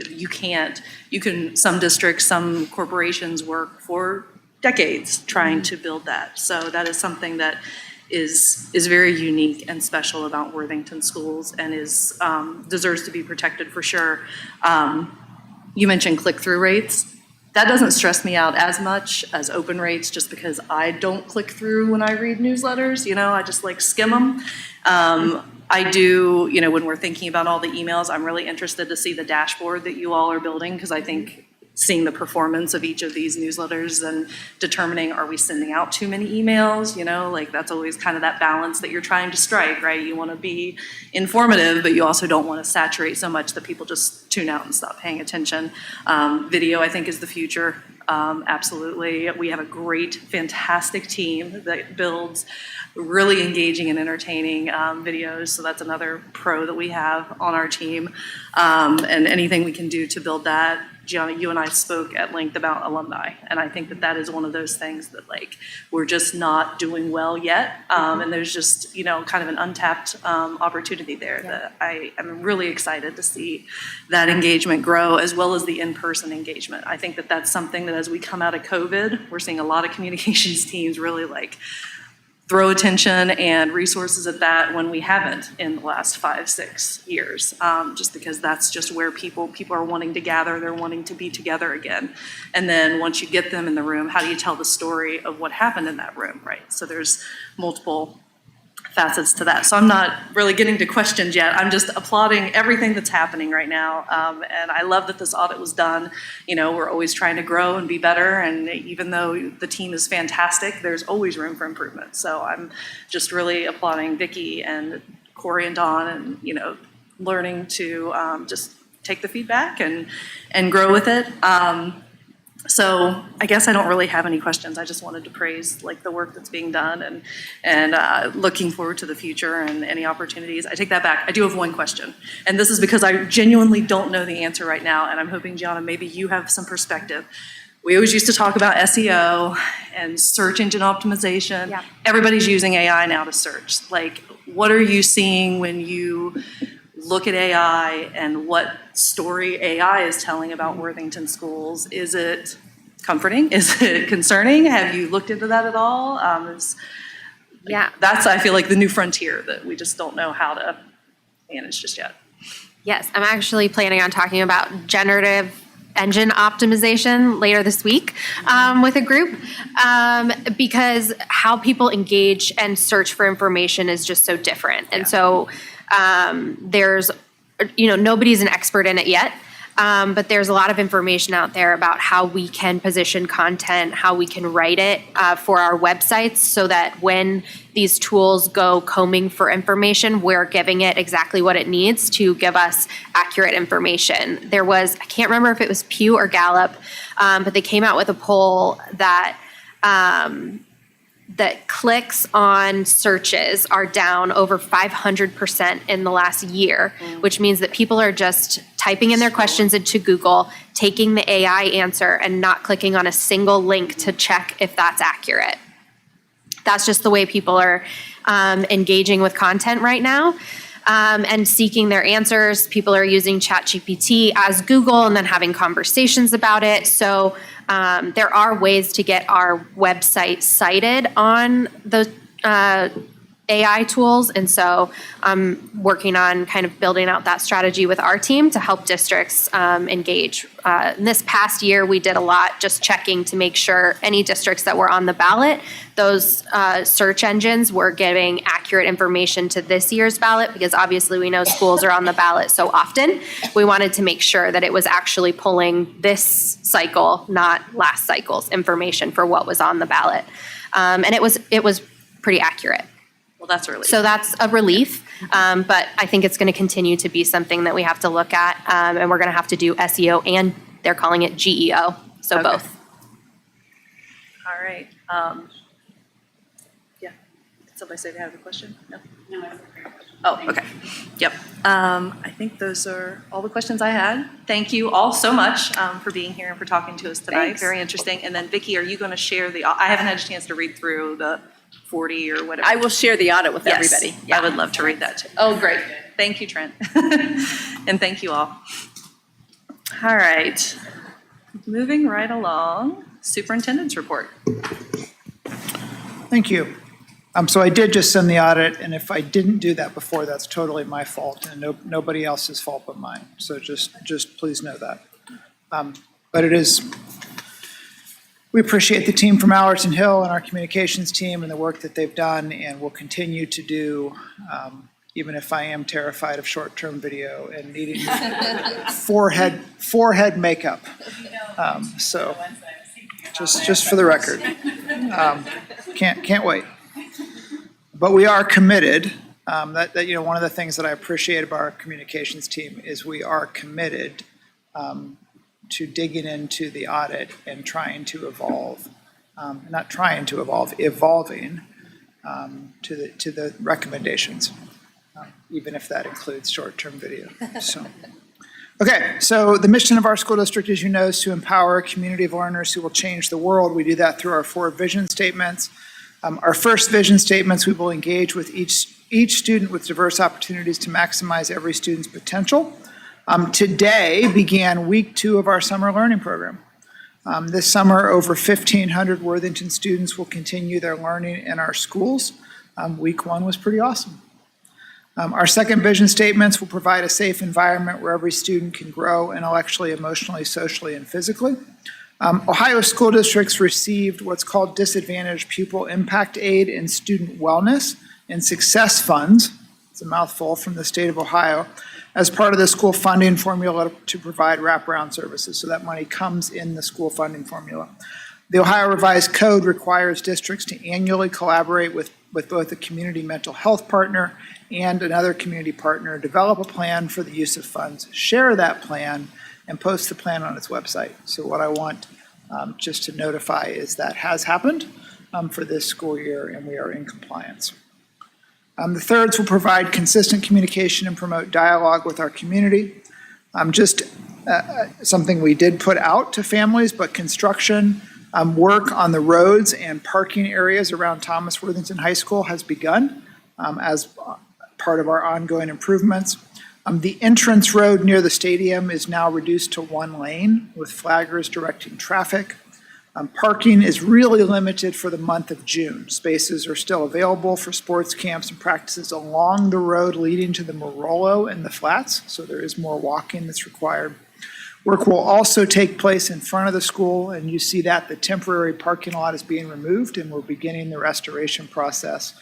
some districts, some corporations work for decades trying to build that. So that is something that is very unique and special about Worthington schools and deserves to be protected for sure. You mentioned click-through rates. That doesn't stress me out as much as open rates just because I don't click through when I read newsletters, I just like skim them. I do, when we're thinking about all the emails, I'm really interested to see the dashboard that you all are building because I think seeing the performance of each of these newsletters and determining, are we sending out too many emails? That's always kind of that balance that you're trying to strike, right? You want to be informative, but you also don't want to saturate so much that people just tune out and stop paying attention. Video, I think, is the future. Absolutely. We have a great, fantastic team that builds really engaging and entertaining videos. So that's another pro that we have on our team. And anything we can do to build that. Gianna, you and I spoke at length about alumni, and I think that is one of those things that we're just not doing well yet, and there's just kind of an untapped opportunity there that I am really excited to see that engagement grow as well as the in-person engagement. I think that that's something that as we come out of COVID, we're seeing a lot of communications teams really throw attention and resources at that when we haven't in the last 5-6 years, just because that's just where people are wanting to gather, they're wanting to be together again. And then once you get them in the room, how do you tell the story of what happened in that room, right? So there's multiple facets to that. So I'm not really getting to questions yet. I'm just applauding everything that's happening right now. And I love that this audit was done. We're always trying to grow and be better. And even though the team is fantastic, there's always room for improvement. So I'm just really applauding Vicki and Corey and Dawn and, learning to just take the feedback and grow with it. So I guess I don't really have any questions. I just wanted to praise the work that's being done and looking forward to the future and any opportunities. I take that back. I do have one question. And this is because I genuinely don't know the answer right now. And I'm hoping, Gianna, maybe you have some perspective. We always used to talk about SEO and search engine optimization. Yeah. Everybody's using AI now to search. What are you seeing when you look at AI and what story AI is telling about Worthington schools? Is it comforting? Is it concerning? Have you looked into that at all? Yeah. That's, I feel the new frontier that we just don't know how to manage just yet. Yes, I'm actually planning on talking about generative engine optimization later this week with a group because how people engage and search for information is just so different. And so there's, nobody's an expert in it yet, but there's a lot of information out there about how we can position content, how we can write it for our websites so that when these tools go combing for information, we're giving it exactly what it needs to give us accurate information. There was, I can't remember if it was Pew or Gallup, but they came out with a poll that that clicks on searches are down over 500% in the last year, which means that people are just typing in their questions into Google, taking the AI answer, and not clicking on a single link to check if that's accurate. That's just the way people are engaging with content right now. And seeking their answers. People are using ChatGPT as Google and then having conversations about it. So there are ways to get our website cited on the AI tools. And so I'm working on kind of building out that strategy with our team to help districts engage. In this past year, we did a lot just checking to make sure any districts that were on the ballot, those search engines were giving accurate information to this year's ballot, because obviously we know schools are on the ballot so often. We wanted to make sure that it was actually pulling this cycle, not last cycle's information for what was on the ballot. And it was pretty accurate. Well, that's a relief. So that's a relief, but I think it's going to continue to be something that we have to look at, and we're going to have to do SEO, and they're calling it GEO, so Okay. both. All right. Yeah. Did somebody say they have a question? No? Oh, okay. Yep. I think those are all the questions I had. Thank you all so much for being here and for talking to us tonight. Thanks. Very interesting. And then Vicki, are you going to share I haven't had a chance to read through the 40 or whatever. I will share the audit with Yes, everybody. I would love to read that too. Oh, great. Thank you, Trent. And thank you all. All right. Moving right along, superintendent's report. Thank you. So I did just send the audit, and if I didn't do that before, that's totally my fault and nobody else's fault but mine. So just please know that. But it is, we appreciate the team from Allerton Hill and our communications team and the work that they've done and will continue to do, even if I am terrified of short-term video and needing forehead makeup. So just for the record, can't wait. But we are committed. That one of the things that I appreciate about our communications team is we are committed to digging into the audit and trying to evolve, evolving to the recommendations, even if that includes short-term video. Okay, so the mission of our school district, as you know, is to empower a community of learners who will change the world. We do that through our 4 vision statements. Our first vision statements, we will engage with each student with diverse opportunities to maximize every student's potential. Today began week 2 of our summer learning program. This summer, over 1,500 Worthington students will continue their learning in our schools. Week 1 was pretty awesome. Our second vision statements will provide a safe environment where every student can grow intellectually, emotionally, socially, and physically. Ohio school districts received what's called Disadvantaged Pupil Impact Aid and Student Wellness and Success Funds, it's a mouthful, from the state of Ohio, as part of the school funding formula to provide wraparound services. So that money comes in the school funding formula. The Ohio Revised Code requires districts to annually collaborate with both a community mental health partner and another community partner, develop a plan for the use of funds, share that plan, and post the plan on its website. So what I want just to notify is that has happened for this school year, and we are in compliance. The thirds will provide consistent communication and promote dialogue with our community. Something we did put out to families, but construction work on the roads and parking areas around Thomas Worthington High School has begun as part of our ongoing improvements. The entrance road near the stadium is now reduced to 1 lane with flaggers directing traffic. Parking is really limited for the month of June. Spaces are still available for sports camps and practices along the road leading to the Morolo and the flats, so there is more walking that's required. Work will also take place in front of the school, and you see that the temporary parking lot is being removed, and we're beginning the restoration process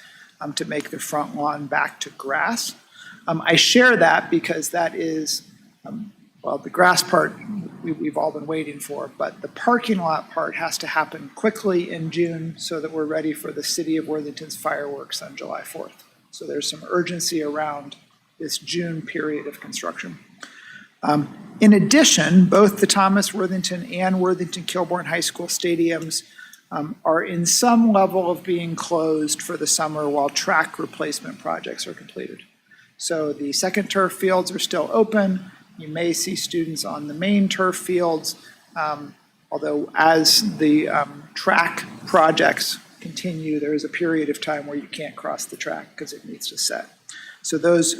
to make the front lawn back to grass. I share that because that is, the grass part we've all been waiting for, but the parking lot part has to happen quickly in June so that we're ready for the City of Worthington's fireworks on July 4th. So there's some urgency around this June period of construction. In addition, both the Thomas Worthington and Worthington Kilbourne High School stadiums are in some level of being closed for the summer while track replacement projects are completed. So the second turf fields are still open. You may see students on the main turf fields, although as the track projects continue, there is a period of time where you can't cross the track because it needs to set. So those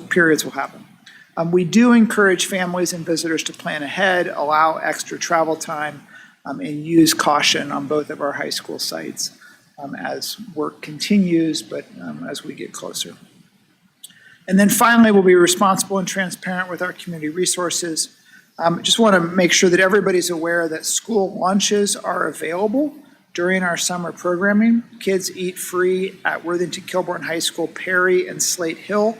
periods will happen. We do encourage families and visitors to plan ahead, allow extra travel time, and use caution on both of our high school sites as work continues, but as we get closer. And then finally, we'll be responsible and transparent with our community resources. Just want to make sure that everybody's aware that school lunches are available during our summer programming. Kids eat free at Worthington Kilbourne High School, Perry, and Slate Hill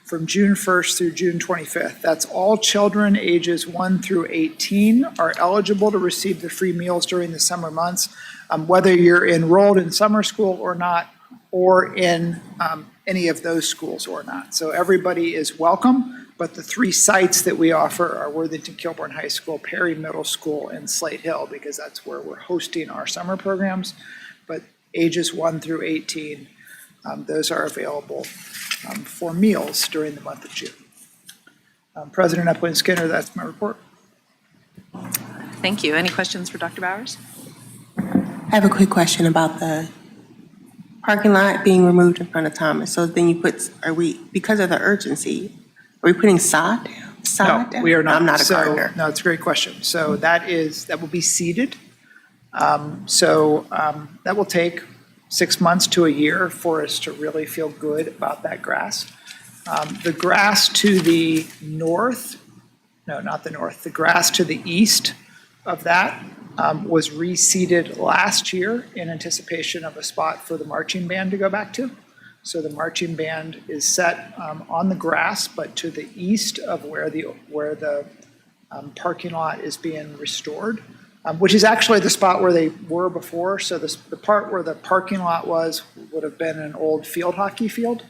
from June 1st through June 25th. That's all children ages 1 through 18 are eligible to receive the free meals during the summer months, whether you're enrolled in summer school or not, or in any of those schools or not. So everybody is welcome, but the 3 sites that we offer are Worthington Kilbourne High School, Perry Middle School, and Slate Hill, because that's where we're hosting our summer programs. But ages 1 through 18, those are available for meals during the month of June. President Epling-Skinner, that's my report. Thank you. Any questions for Dr. Bowers? I have a quick question about the parking lot being removed in front of Thomas. So then you put, because of the urgency, are we putting sod down? Sod No, down? we are not. I'm not a So- gardener. No, it's a great question. So that will be seeded. That will take 6 months to a year for us to really feel good about that grass. The grass to the north, no, not the north, the grass to the east of that was reseeded last year in anticipation of a spot for the marching band to go back to. So the marching band is set on the grass, but to the east of where the parking lot is being restored, which is actually the spot where they were before. So the part where the parking lot would have been an old field hockey field.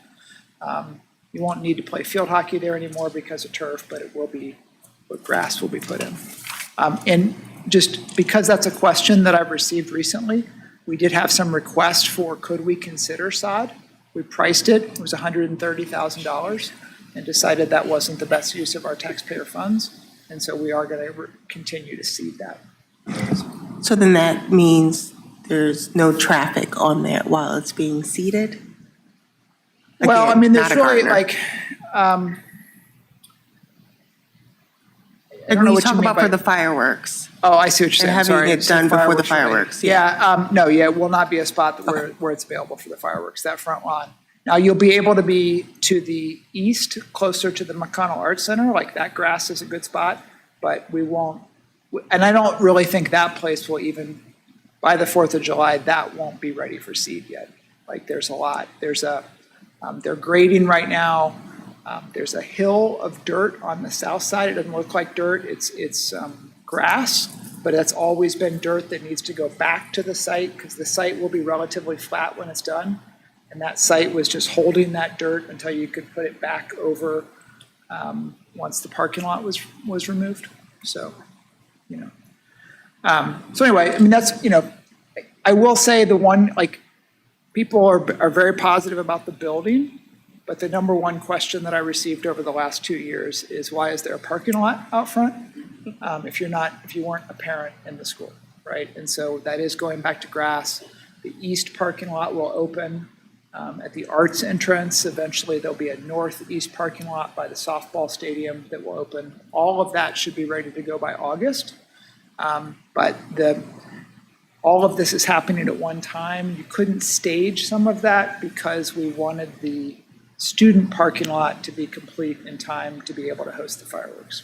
You won't need to play field hockey there anymore because of turf, but grass will be put in. And just because that's a question that I've received recently, we did have some requests for could we consider sod? We priced it, it was $130,000, and decided that wasn't the best use of our taxpayer funds. And so we are going to continue to seed that. So then that means there's no traffic on that while it's being seeded? Well, I Again, mean, there's not a really gardener. I don't know When you what you talk mean about by- for the fireworks, Oh, I see what you're saying. and having Sorry. it It's done before the related. fireworks, No, it will not be a spot where it's available for the fireworks, that front lawn. Now, you'll be able to be to the east, closer to the McConnell Arts Center, like that grass is a good spot, but we won't, and I don't really think that place will even, by the 4th of July, that won't be ready for seed yet. Like, there's a lot. They're grading right now. There's a hill of dirt on the south side. It doesn't look like dirt. It's grass, but it's always been dirt that needs to go back to the site because the site will be relatively flat when it's done. And that site was just holding that dirt until you could put it back over once the parking lot was removed. So, so anyway, I mean, that's, I will say people are very positive about the building. But the number one question that I received over the last 2 years is why is there a parking lot out front if you weren't a parent in the school, right? And so that is going back to grass. The east parking lot will open at the arts entrance. Eventually there'll be a northeast parking lot by the softball stadium that will open. All of that should be ready to go by August. But all of this is happening at one time. You couldn't stage some of that because we wanted the student parking lot to be complete in time to be able to host the fireworks.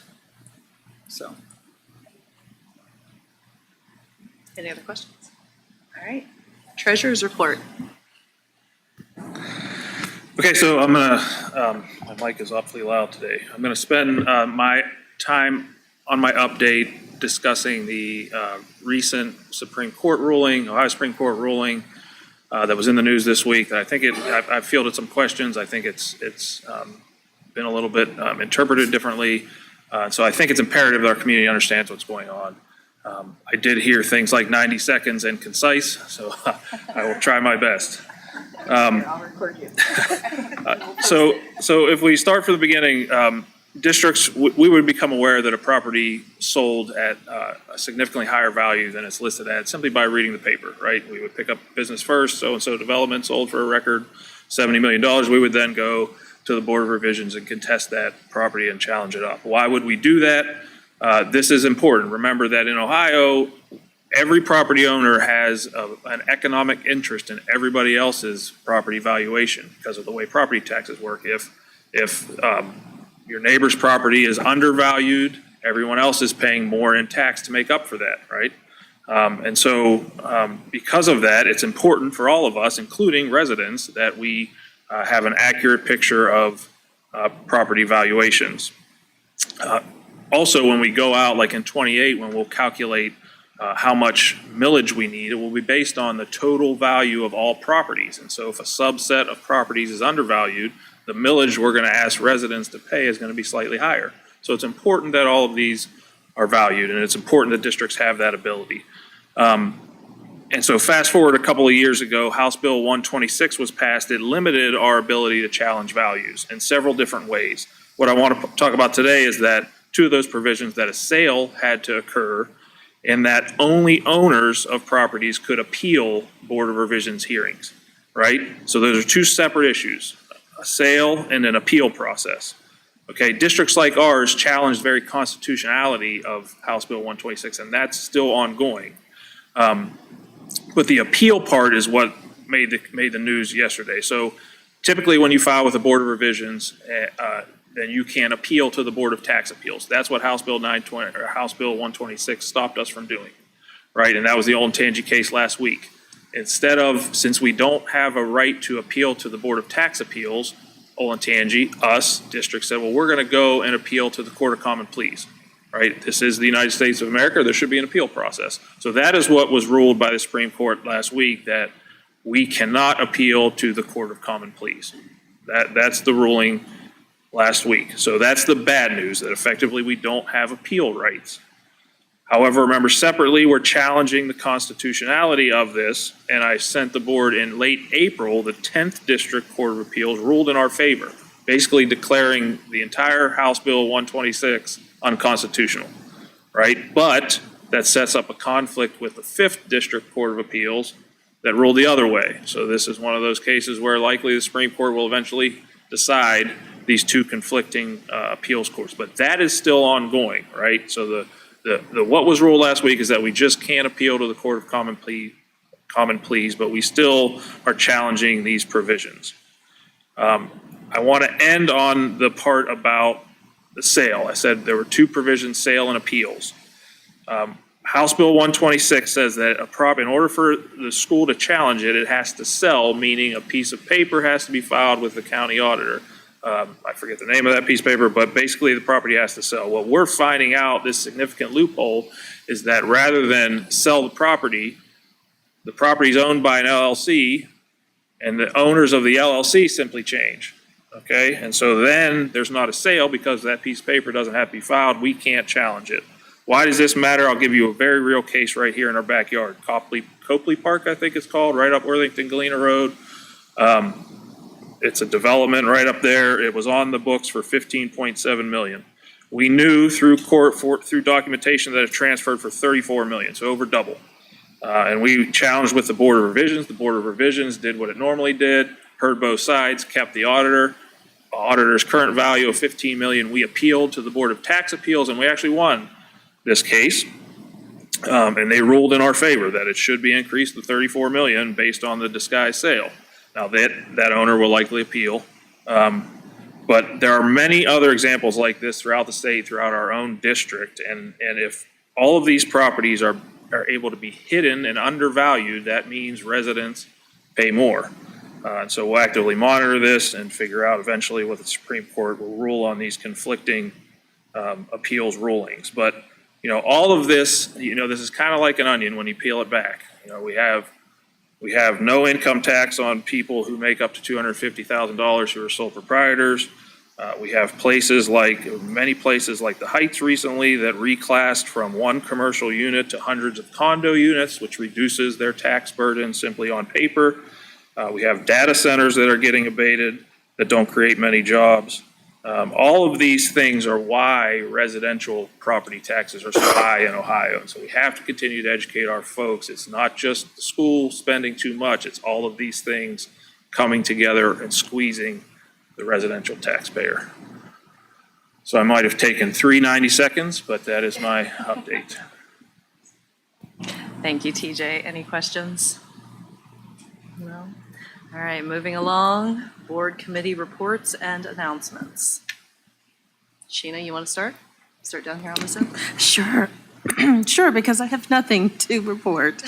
So. Any other questions? All right. Treasurer's report. Okay, so I'm gonna, my mic is awfully loud today. I'm gonna spend my time on my update discussing the recent Supreme Court ruling, Ohio Supreme Court ruling that was in the news this week. I think I've fielded some questions. I think it's been a little bit interpreted differently. So I think it's imperative that our community understands what's going on. I did hear things like 90 seconds and concise, so I will try my best. So if we start from the beginning, districts, we would become aware that a property sold at a significantly higher value than it's listed at simply by reading the paper, right? We would pick up business first, so-and-so development sold for a record $70 million. We would then go to the Board of Revisions and contest that property and challenge it up. Why would we do that? This is important. Remember that in Ohio, every property owner has an economic interest in everybody else's property valuation because of the way property taxes work. If your neighbor's property is undervalued, everyone else is paying more in tax to make up for that, right? And so because of that, it's important for all of us, including residents, that we have an accurate picture of property valuations. Also, when we go out, like in 28, when we'll calculate how much millage we need, it will be based on the total value of all properties. And so if a subset of properties is undervalued, the millage we're going to ask residents to pay is going to be slightly higher. So it's important that all of these are valued, and it's important that districts have that ability. And so fast forward a couple of years ago, House Bill 126 was passed. It limited our ability to challenge values in several different ways. What I want to talk about today is that two of those provisions, that a sale had to occur and that only owners of properties could appeal Board of Revisions hearings, right? So those are two separate issues, a sale and an appeal process. Okay, districts like ours challenged very constitutionality of House Bill 126, and that's still ongoing. But the appeal part is what made the news yesterday. So typically when you file with the Board of Revisions, then you can appeal to the Board of Tax Appeals. That's what House Bill 920 or House Bill 126 stopped us from doing, right? And that was the Olentangy case last week. Instead of, since we don't have a right to appeal to the Board of Tax Appeals, Olentangy, us, district said, well, we're going to go and appeal to the Court of Common Pleas, right? This is the United States of America. There should be an appeal process. So that is what was ruled by the Supreme Court last week, that we cannot appeal to the Court of Common Pleas. That's the ruling last week. So that's the bad news, that effectively we don't have appeal rights. However, remember, separately, we're challenging the constitutionality of this, and I sent the board in late April, the 10th District Court of Appeals ruled in our favor, basically declaring the entire House Bill 126 unconstitutional, right? But that sets up a conflict with the 5th District Court of Appeals that ruled the other way. So this is one of those cases where likely the Supreme Court will eventually decide these two conflicting appeals courts, but that is still ongoing, right? So the what was ruled last week is that we just can't appeal to the Court of Common Pleas, but we still are challenging these provisions. I want to end on the part about the sale. I said there were two provisions, sale and appeals. House Bill 126 says that in order for the school to challenge it, it has to sell, meaning a piece of paper has to be filed with the county auditor. I forget the name of that piece of paper, but basically the property has to sell. What we're finding out, this significant loophole, is that rather than sell the property is owned by an LLC, and the owners of the LLC simply change, okay? And so then there's not a sale because that piece of paper doesn't have to be filed. We can't challenge it. Why does this matter? I'll give you a very real case right here in our backyard. Copley Park, I think it's called, right up Worthington, Galena Road. It's a development right up there. It was on the books for $15.7 million. We knew through through documentation that it transferred for $34 million, so over double. And we challenged with the Board of Revisions. The Board of Revisions did what it normally did, heard both sides, kept the auditor's current value of $15 million. We appealed to the Board of Tax Appeals, and we actually won this case. And they ruled in our favor that it should be increased to $34 million based on the disguised sale. Now that owner will likely appeal, but there are many other examples like this throughout the state, throughout our own district, and if all of these properties are able to be hidden and undervalued, that means residents pay more. And so we'll actively monitor this and figure out eventually what the Supreme Court will rule on these conflicting appeals rulings. But all of this, this is kind of like an onion when you peel it back. We have no income tax on people who make up to $250,000 who are sole proprietors. We have many places like the Heights recently that reclassed from one commercial unit to hundreds of condo units, which reduces their tax burden simply on paper. We have data centers that are getting abated that don't create many jobs. All of these things are why residential property taxes are so high in Ohio. And so we have to continue to educate our folks. It's not just the school spending too much, it's all of these things coming together and squeezing the residential taxpayer. So I might have taken 390 seconds, but that is my update. Thank you, TJ. Any questions? No? All right, moving along, board committee reports and announcements. Sheena, you want to start? Start down here on this end? Sure. Sure, because I have nothing to report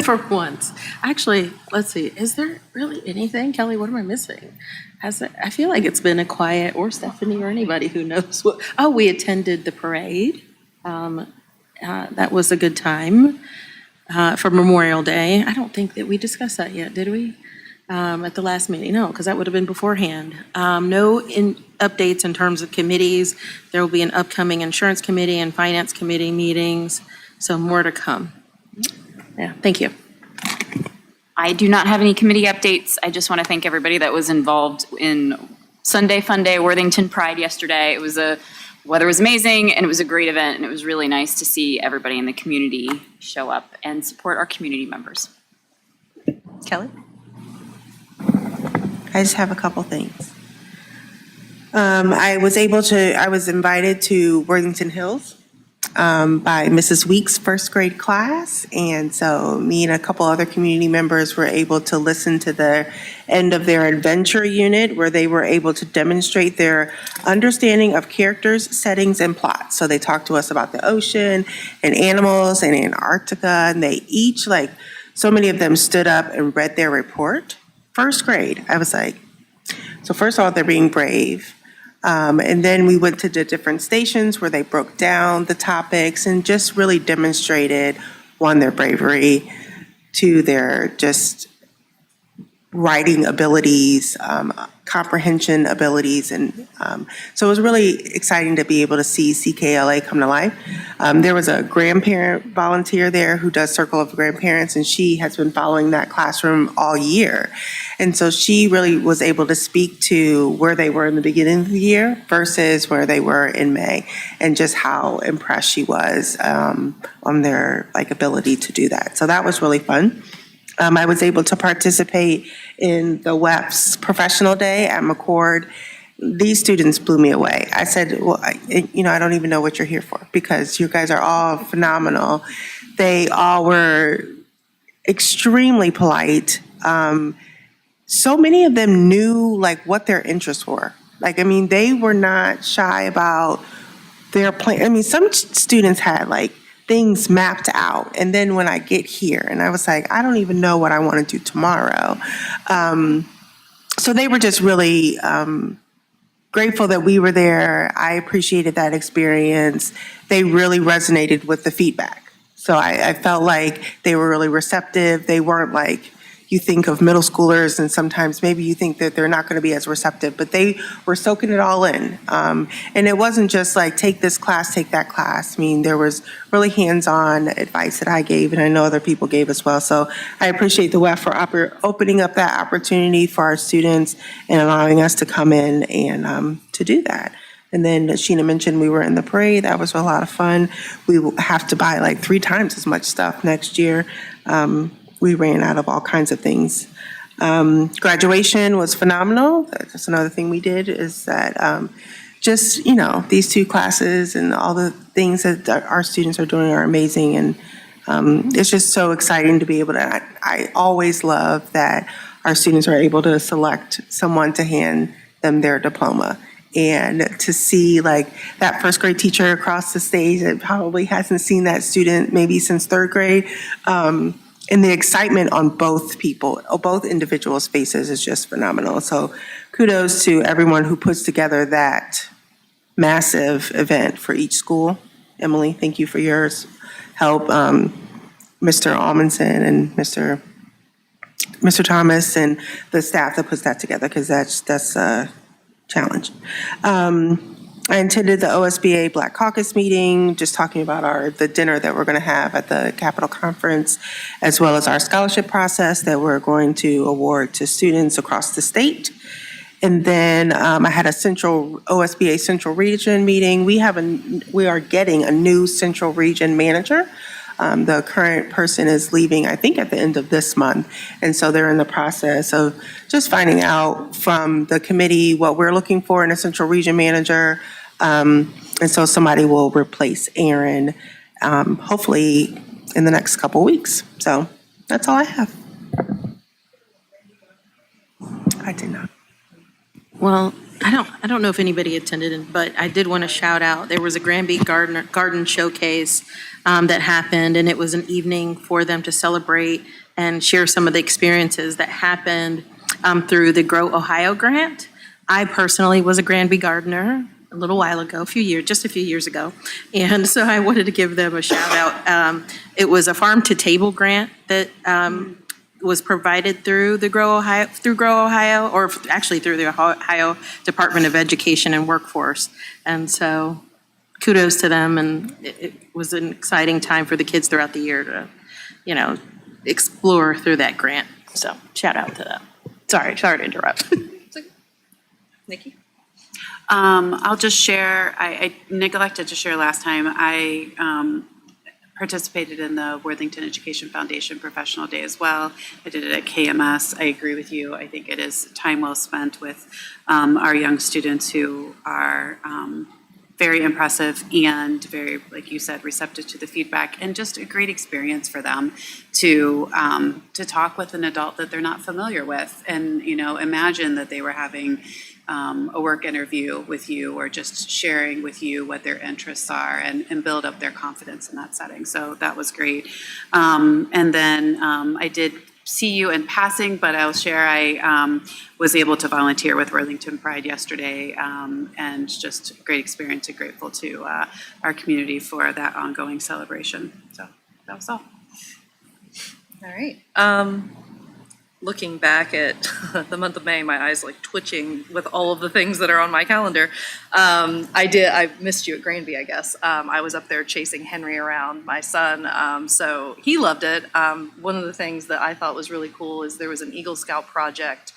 for once. Actually, let's see, is there really anything? Kelly, what am I missing? I feel like it's been a quiet, or Stephanie or anybody who knows what. Oh, we attended the parade. That was a good time for Memorial Day. I don't think that we discussed that yet, did we? At the last meeting? No, because that would have been beforehand. No updates in terms of committees. There will be an upcoming insurance committee and finance committee meetings, so more to come. Yeah, thank you. I do not have any committee updates. I just want to thank everybody that was involved in Sunday Fun Day, Worthington Pride yesterday. Weather was amazing, and it was a great event, and it was really nice to see everybody in the community show up and support our community members. Kelly? I just have a couple things. I was invited to Worthington Hills by Mrs. Weeks' first grade class. And so me and a couple other community members were able to listen to the end of their adventure unit where they were able to demonstrate their understanding of characters, settings, and plots. So they talked to us about the ocean and animals and Antarctica, and they each, so many of them stood up and read their report. First grade, I was like, so first of all, they're being brave. And then we went to the different stations where they broke down the topics and just really demonstrated, one, their bravery, two, their just writing abilities, comprehension abilities. And so it was really exciting to be able to see CKLA come to life. There was a grandparent volunteer there who does Circle of Grandparents, and she has been following that classroom all year. And so she really was able to speak to where they were in the beginning of the year versus where they were in May, and just how impressed she was on their ability to do that. So that was really fun. I was able to participate in the WEP's Professional Day at McCord. These students blew me away. I said, well, I don't even know what you're here for, because you guys are all phenomenal. They all were extremely polite. So many of them knew what their interests were. They were not shy about their plan. Some students had things mapped out. And then when I get here, and I was like, I don't even know what I want to do tomorrow. So they were just really grateful that we were there. I appreciated that experience. They really resonated with the feedback. So I felt like they were really receptive. They weren't you think of middle schoolers, and sometimes maybe you think that they're not going to be as receptive, but they were soaking it all in. And it wasn't just take this class, take that class. There was really hands-on advice that I gave, and I know other people gave as well. So I appreciate the WEF for opening up that opportunity for our students and allowing us to come in and to do that. And then Sheena mentioned we were in the parade. That was a lot of fun. We will have to buy 3 times as much stuff next year. We ran out of all kinds of things. Graduation was phenomenal. That's another thing we did, is that these 2 classes and all the things that our students are doing are amazing. And it's just so exciting to be able to, I always love that our students are able to select someone to hand them their diploma. And to see that first grade teacher across the stage that probably hasn't seen that student maybe since 3rd grade, and the excitement on both individuals' faces is just phenomenal. So kudos to everyone who puts together that massive event for each school. Emily, thank you for yours. Help, Mr. Almanson and Mr. Thomas and the staff that puts that together, because that's challenge. I attended the OSBA Black Caucus meeting, just talking about the dinner that we're going to have at the Capitol Conference, as well as our scholarship process that we're going to award to students across the state. And then I had a OSBA Central Region meeting. We are getting a new Central Region manager. The current person is leaving, I think, at the end of this month. And so they're in the process of just finding out from the committee what we're looking for in a Central Region manager. And so somebody will replace Aaron, hopefully in the next couple of weeks. So that's all I have. I did not. Well, I don't know if anybody attended, but I did want to shout out, there was a Granby Garden Showcase that happened, and it was an evening for them to celebrate and share some of the experiences that happened through the Grow Ohio grant. I personally was a Granby gardener a little while ago, just a few years ago, and so I wanted to give them a shout out. It was a farm to table grant that was provided through Grow Ohio, or actually through the Ohio Department of Education and Workforce. And so kudos to them, and it was an exciting time for the kids throughout the year to, explore through that grant. So shout out to them. Sorry to interrupt. Nikki? I'll just share, I neglected to share last time, I participated in the Worthington Education Foundation Professional Day as well. I did it at KMS. I agree with you. I think it is time well spent with our young students who are very impressive and very, like you said, receptive to the feedback, and just a great experience for them to talk with an adult that they're not familiar with, and imagine that they were having a work interview with you, or just sharing with you what their interests are, and build up their confidence in that setting. So that was great. And then I did see you in passing, but I'll share I was able to volunteer with Worthington Pride yesterday, and just a great experience, and grateful to our community for that ongoing celebration. So that was all. All right. Looking back at the month of May, my eyes like twitching with all of the things that are on my calendar. I missed you at Granby, I guess. I was up there chasing Henry around, my son, so he loved it. One of the things that I thought was really cool is there was an Eagle Scout project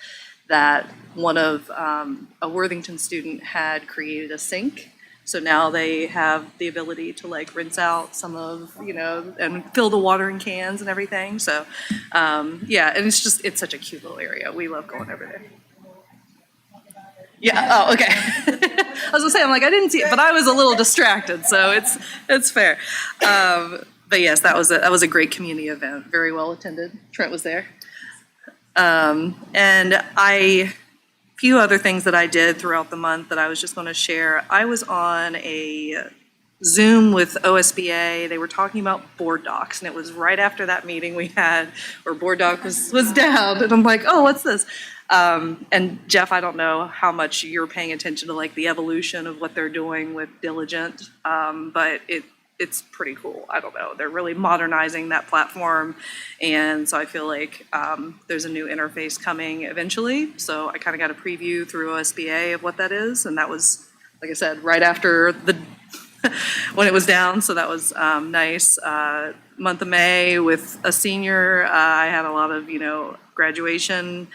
that one of a Worthington student had created a sink. So now they have the ability to like rinse out some of, and fill the watering cans and everything. So, yeah, and it's such a cute little area. We love going over there. Yeah, oh, okay. I was gonna say, I didn't see it, but I was a little distracted, so it's fair. But yes, that was a great community event, very well attended. Trent was there. And few other things that I did throughout the month that I was just going to share. I was on a Zoom with OSBA. They were talking about board docs, and it was right after that meeting we had where board doc was down, and I'm like, oh, what's this? And Jeff, I don't know how much you're paying attention to like the evolution of what they're doing with Diligent, but it's pretty cool. I don't know. They're really modernizing that platform. And so I feel like there's a new interface coming eventually. So I kind of got a preview through OSBA of what that is. And that was, like I said, right after when it was down. So that was nice. Month of May with a senior, I had a lot of, graduation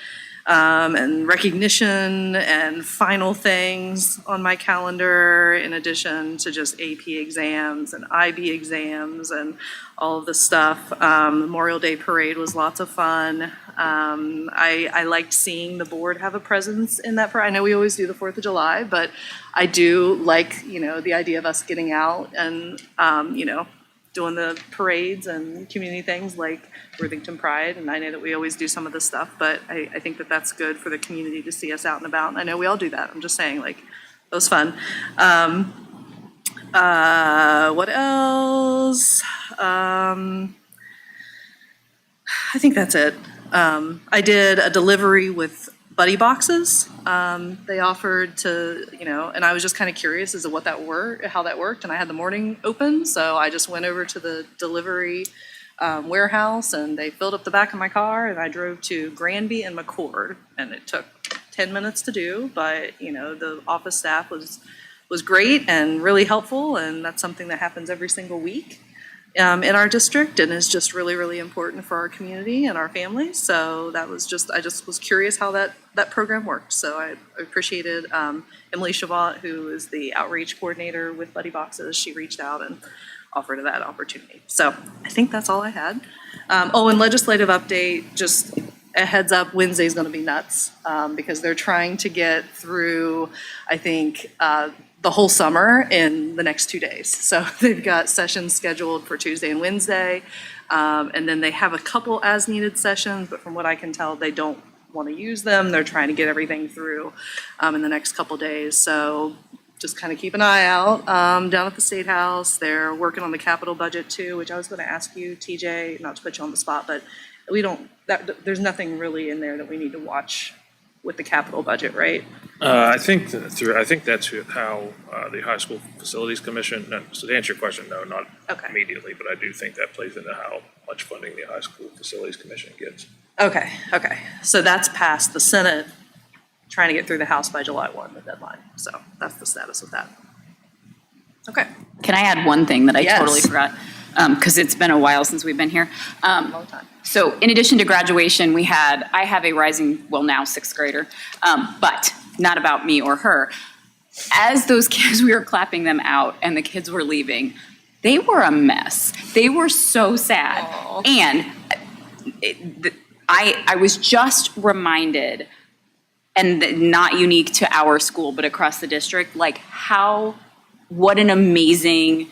and recognition and final things on my calendar, in addition to just AP exams and IB exams and all of the stuff. Memorial Day Parade was lots of fun. I liked seeing the board have a presence in that parade. I know we always do the 4th of July, but I do like, the idea of us getting out and, doing the parades and community things like Worthington Pride. And I know that we always do some of this stuff, but I think that that's good for the community to see us out and about. And I know we all do that. I'm just saying, it was fun. What else? I think that's it. I did a delivery with buddy boxes. They offered to, and I was just kind of curious as to how that worked. And I had the morning open, so I just went over to the delivery warehouse, and they filled up the back of my car, and I drove to Granby and McCord, and it took 10 minutes to do, but, you know, the office staff was great and really helpful, and that's something that happens every single week in our district and is just really, really important for our community and our families. So that was I just was curious how that program worked. So I appreciated Emily Chavant, who is the outreach coordinator with Buddy Boxes. She reached out and offered that opportunity. So I think that's all I had. And legislative update, just a heads up, Wednesday's going to be nuts because they're trying to get through, I think, the whole summer in the next 2 days. So they've got sessions scheduled for Tuesday and Wednesday. And then they have a couple as needed sessions, but from what I can tell, they don't want to use them. They're trying to get everything through in the next couple days. So just kind of keep an eye out down at the State House. They're working on the capital budget too, which I was going to ask you, TJ, not to put you on the spot, but there's nothing really in there that we need to watch with the capital budget, right? I think that's how the High School Facilities Commission, so to answer your question, no, not Okay. immediately, but I do think that plays into how much funding the High School Facilities Commission gets. Okay. So that's passed the Senate, trying to get through the House by July 1, the deadline. So that's the status of that. Okay. Can I add one thing that I Yes. totally forgot? Because it's been a while since we've been here. Long time. So in addition to graduation, I have a rising, well now sixth grader, but not about me or her. As those kids, we were clapping them out and the kids were leaving, they were a mess. They were so sad. Aww. And I was just reminded, and not unique to our school, but across the district, like what an amazing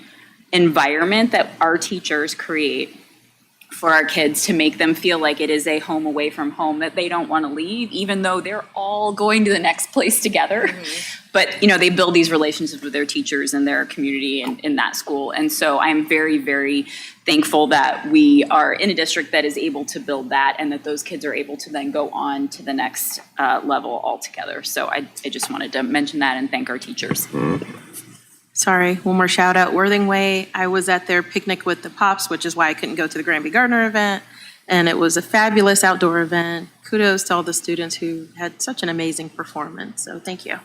environment that our teachers create for our kids to make them feel like it is a home away from home, that they don't want to leave, even though they're all going to the next place together. Mm-hmm. But, you know, they build these relationships with their teachers and their community in that school. And so I'm very, very thankful that we are in a district that is able to build that and that those kids are able to then go on to the next level altogether. So I just wanted to mention that and thank our teachers. Sorry, one more shout out, Worthing Way. I was at their picnic with the Pops, which is why I couldn't go to the Granby Gardner event. And it was a fabulous outdoor event. Kudos to all the students who had such an amazing performance. So thank you.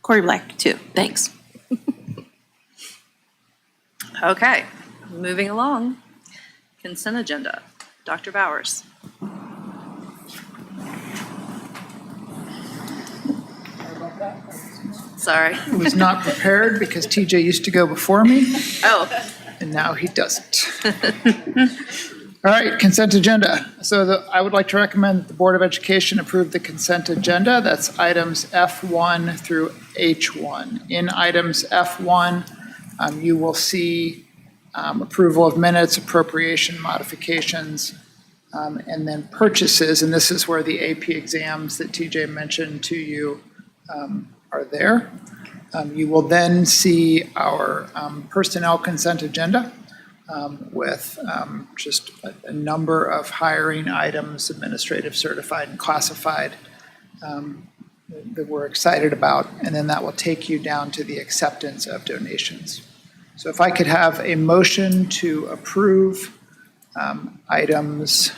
Corey Black, too. Thanks. Okay, moving along. Consent agenda. Dr. Bowers. Sorry. I was not prepared because TJ used to go before me, Oh, and now he doesn't. All right, consent agenda. So I would like to recommend that the Board of Education approve the consent agenda. That's items F1 through H1. In items F1, you will see approval of minutes, appropriation modifications, and then purchases. And this is where the AP exams that TJ mentioned to you are there. You will then see our personnel consent agenda with just a number of hiring items, administrative, certified, and classified, that we're excited about. And then that will take you down to the acceptance of donations. So if I could have a motion to approve items,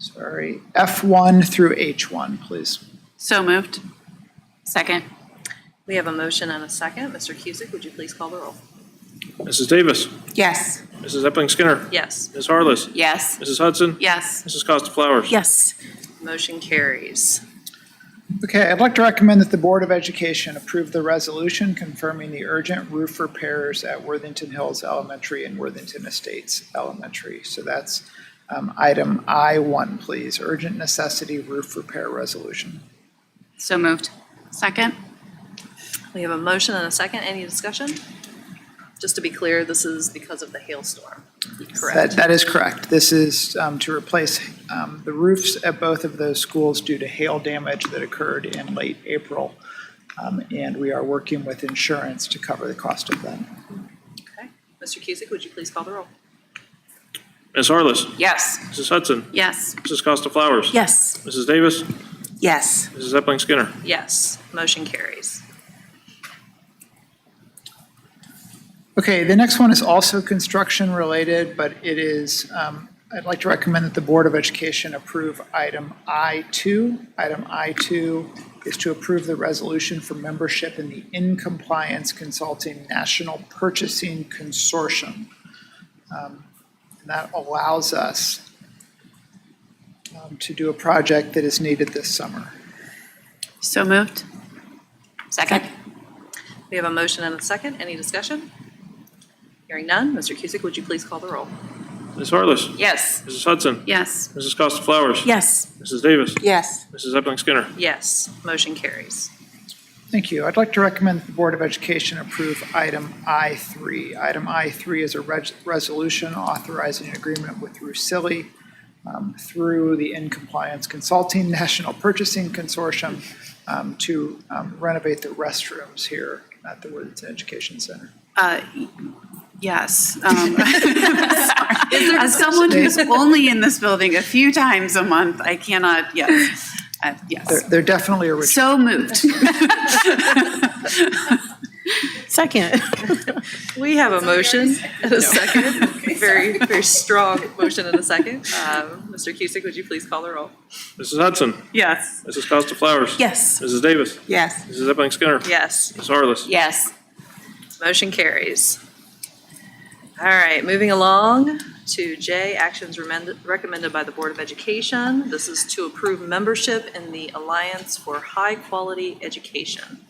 F1 through H1, please. So moved. Second. we have a motion and a second. Mr. Cusick, would you please call the roll? Mrs. Davis, Yes. Mrs. Epling Skinner, Yes, Ms. Harless, Yes. Mrs. Hudson, Yes. Mrs. Costa Flowers. Yes. motion carries. Okay, I'd like to recommend that the Board of Education approve the resolution confirming the urgent roof repairs at Worthington Hills Elementary and Worthington Estates Elementary. So that's item I1, please, urgent necessity roof repair resolution. So moved. Second. We have a motion and a second. Any discussion? Just to be clear, this is because of the hailstorm, correct? That is correct. This is to replace the roofs at both of those schools due to hail damage that occurred in late April. And we are working with insurance to cover the cost of that. Okay. Mr. Cusick, would you please call the roll? Ms. Harless, Yes. Mrs. Hudson, Yes. Mrs. Costa Flowers. Yes. Mrs. Davis, Yes. Mrs. Epling Skinner. Yes, motion carries. Okay, the next one is also construction related, but it is I'd like to recommend that the Board of Education approve item I2. Item I2 is to approve the resolution for membership in the In Compliance Consulting National Purchasing Consortium. And that allows us to do a project that is needed this summer. So moved. Second? We have a motion and a second. Any discussion? Hearing none. Mr. Cusick, would you please call the roll? Ms. Harless. Yes. Mrs. Hudson. Yes. Mrs. Costa Flowers. Yes. Mrs. Davis. Yes. Mrs. Epling Skinner. Yes, motion carries. Thank you. I'd like to recommend that the Board of Education approve item I3. Item I3 is a resolution authorizing an agreement with Russilli through the In Compliance Consulting National Purchasing Consortium to renovate the restrooms here at the Worthington Education Center. Yes. As someone who's only in this building a few times a month, I cannot, yes. Yes. They're definitely original. So moved. Second. We have a motion and a second. Very, very strong motion and a second. Mr. Cusick, would you please call the roll? Mrs. Hudson. Yes. Mrs. Costa Flowers. Yes. Mrs. Davis. Yes. Mrs. Epling Skinner. Yes, Ms. Harless. Yes. motion carries. All right, moving along to J, actions recommended by the Board of Education. This is to approve membership in the Alliance for High Quality Education.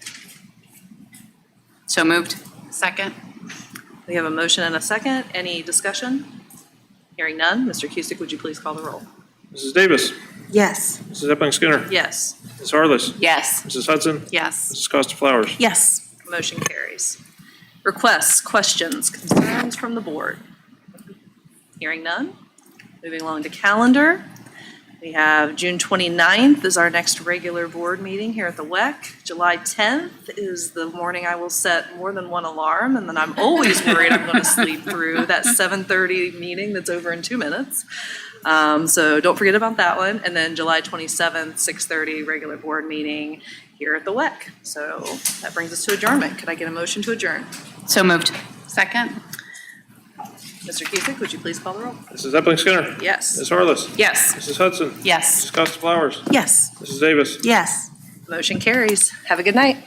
So moved. Second. We have a motion and a second. Any discussion? Hearing none. Mr. Cusick, would you please call the roll? Mrs. Davis. Yes. Mrs. Epling Skinner. Yes, Ms. Harless. Yes. Mrs. Hudson. Yes. Mrs. Costa Flowers. Yes. motion carries. Requests, questions, concerns from the board? Hearing none. Moving along to calendar. We have June 29th is our next regular board meeting here at the WEC. July 10th is the morning I will set more than one alarm, and then I'm always worried I'm going to sleep through that 7:30 meeting that's over in 2 minutes. So don't forget about that one. And then July 27th, 6:30, regular board meeting here at the WEC. So that brings us to adjournment. Could I get a motion to adjourn? So moved. Second. Mr. Cusick, would you please call the roll? Mrs. Epling Skinner. Yes. Ms. Harless. Yes. Mrs. Hudson. Yes. Mrs. Costa Flowers. Yes. Mrs. Davis. Yes. Motion carries. Have a good night.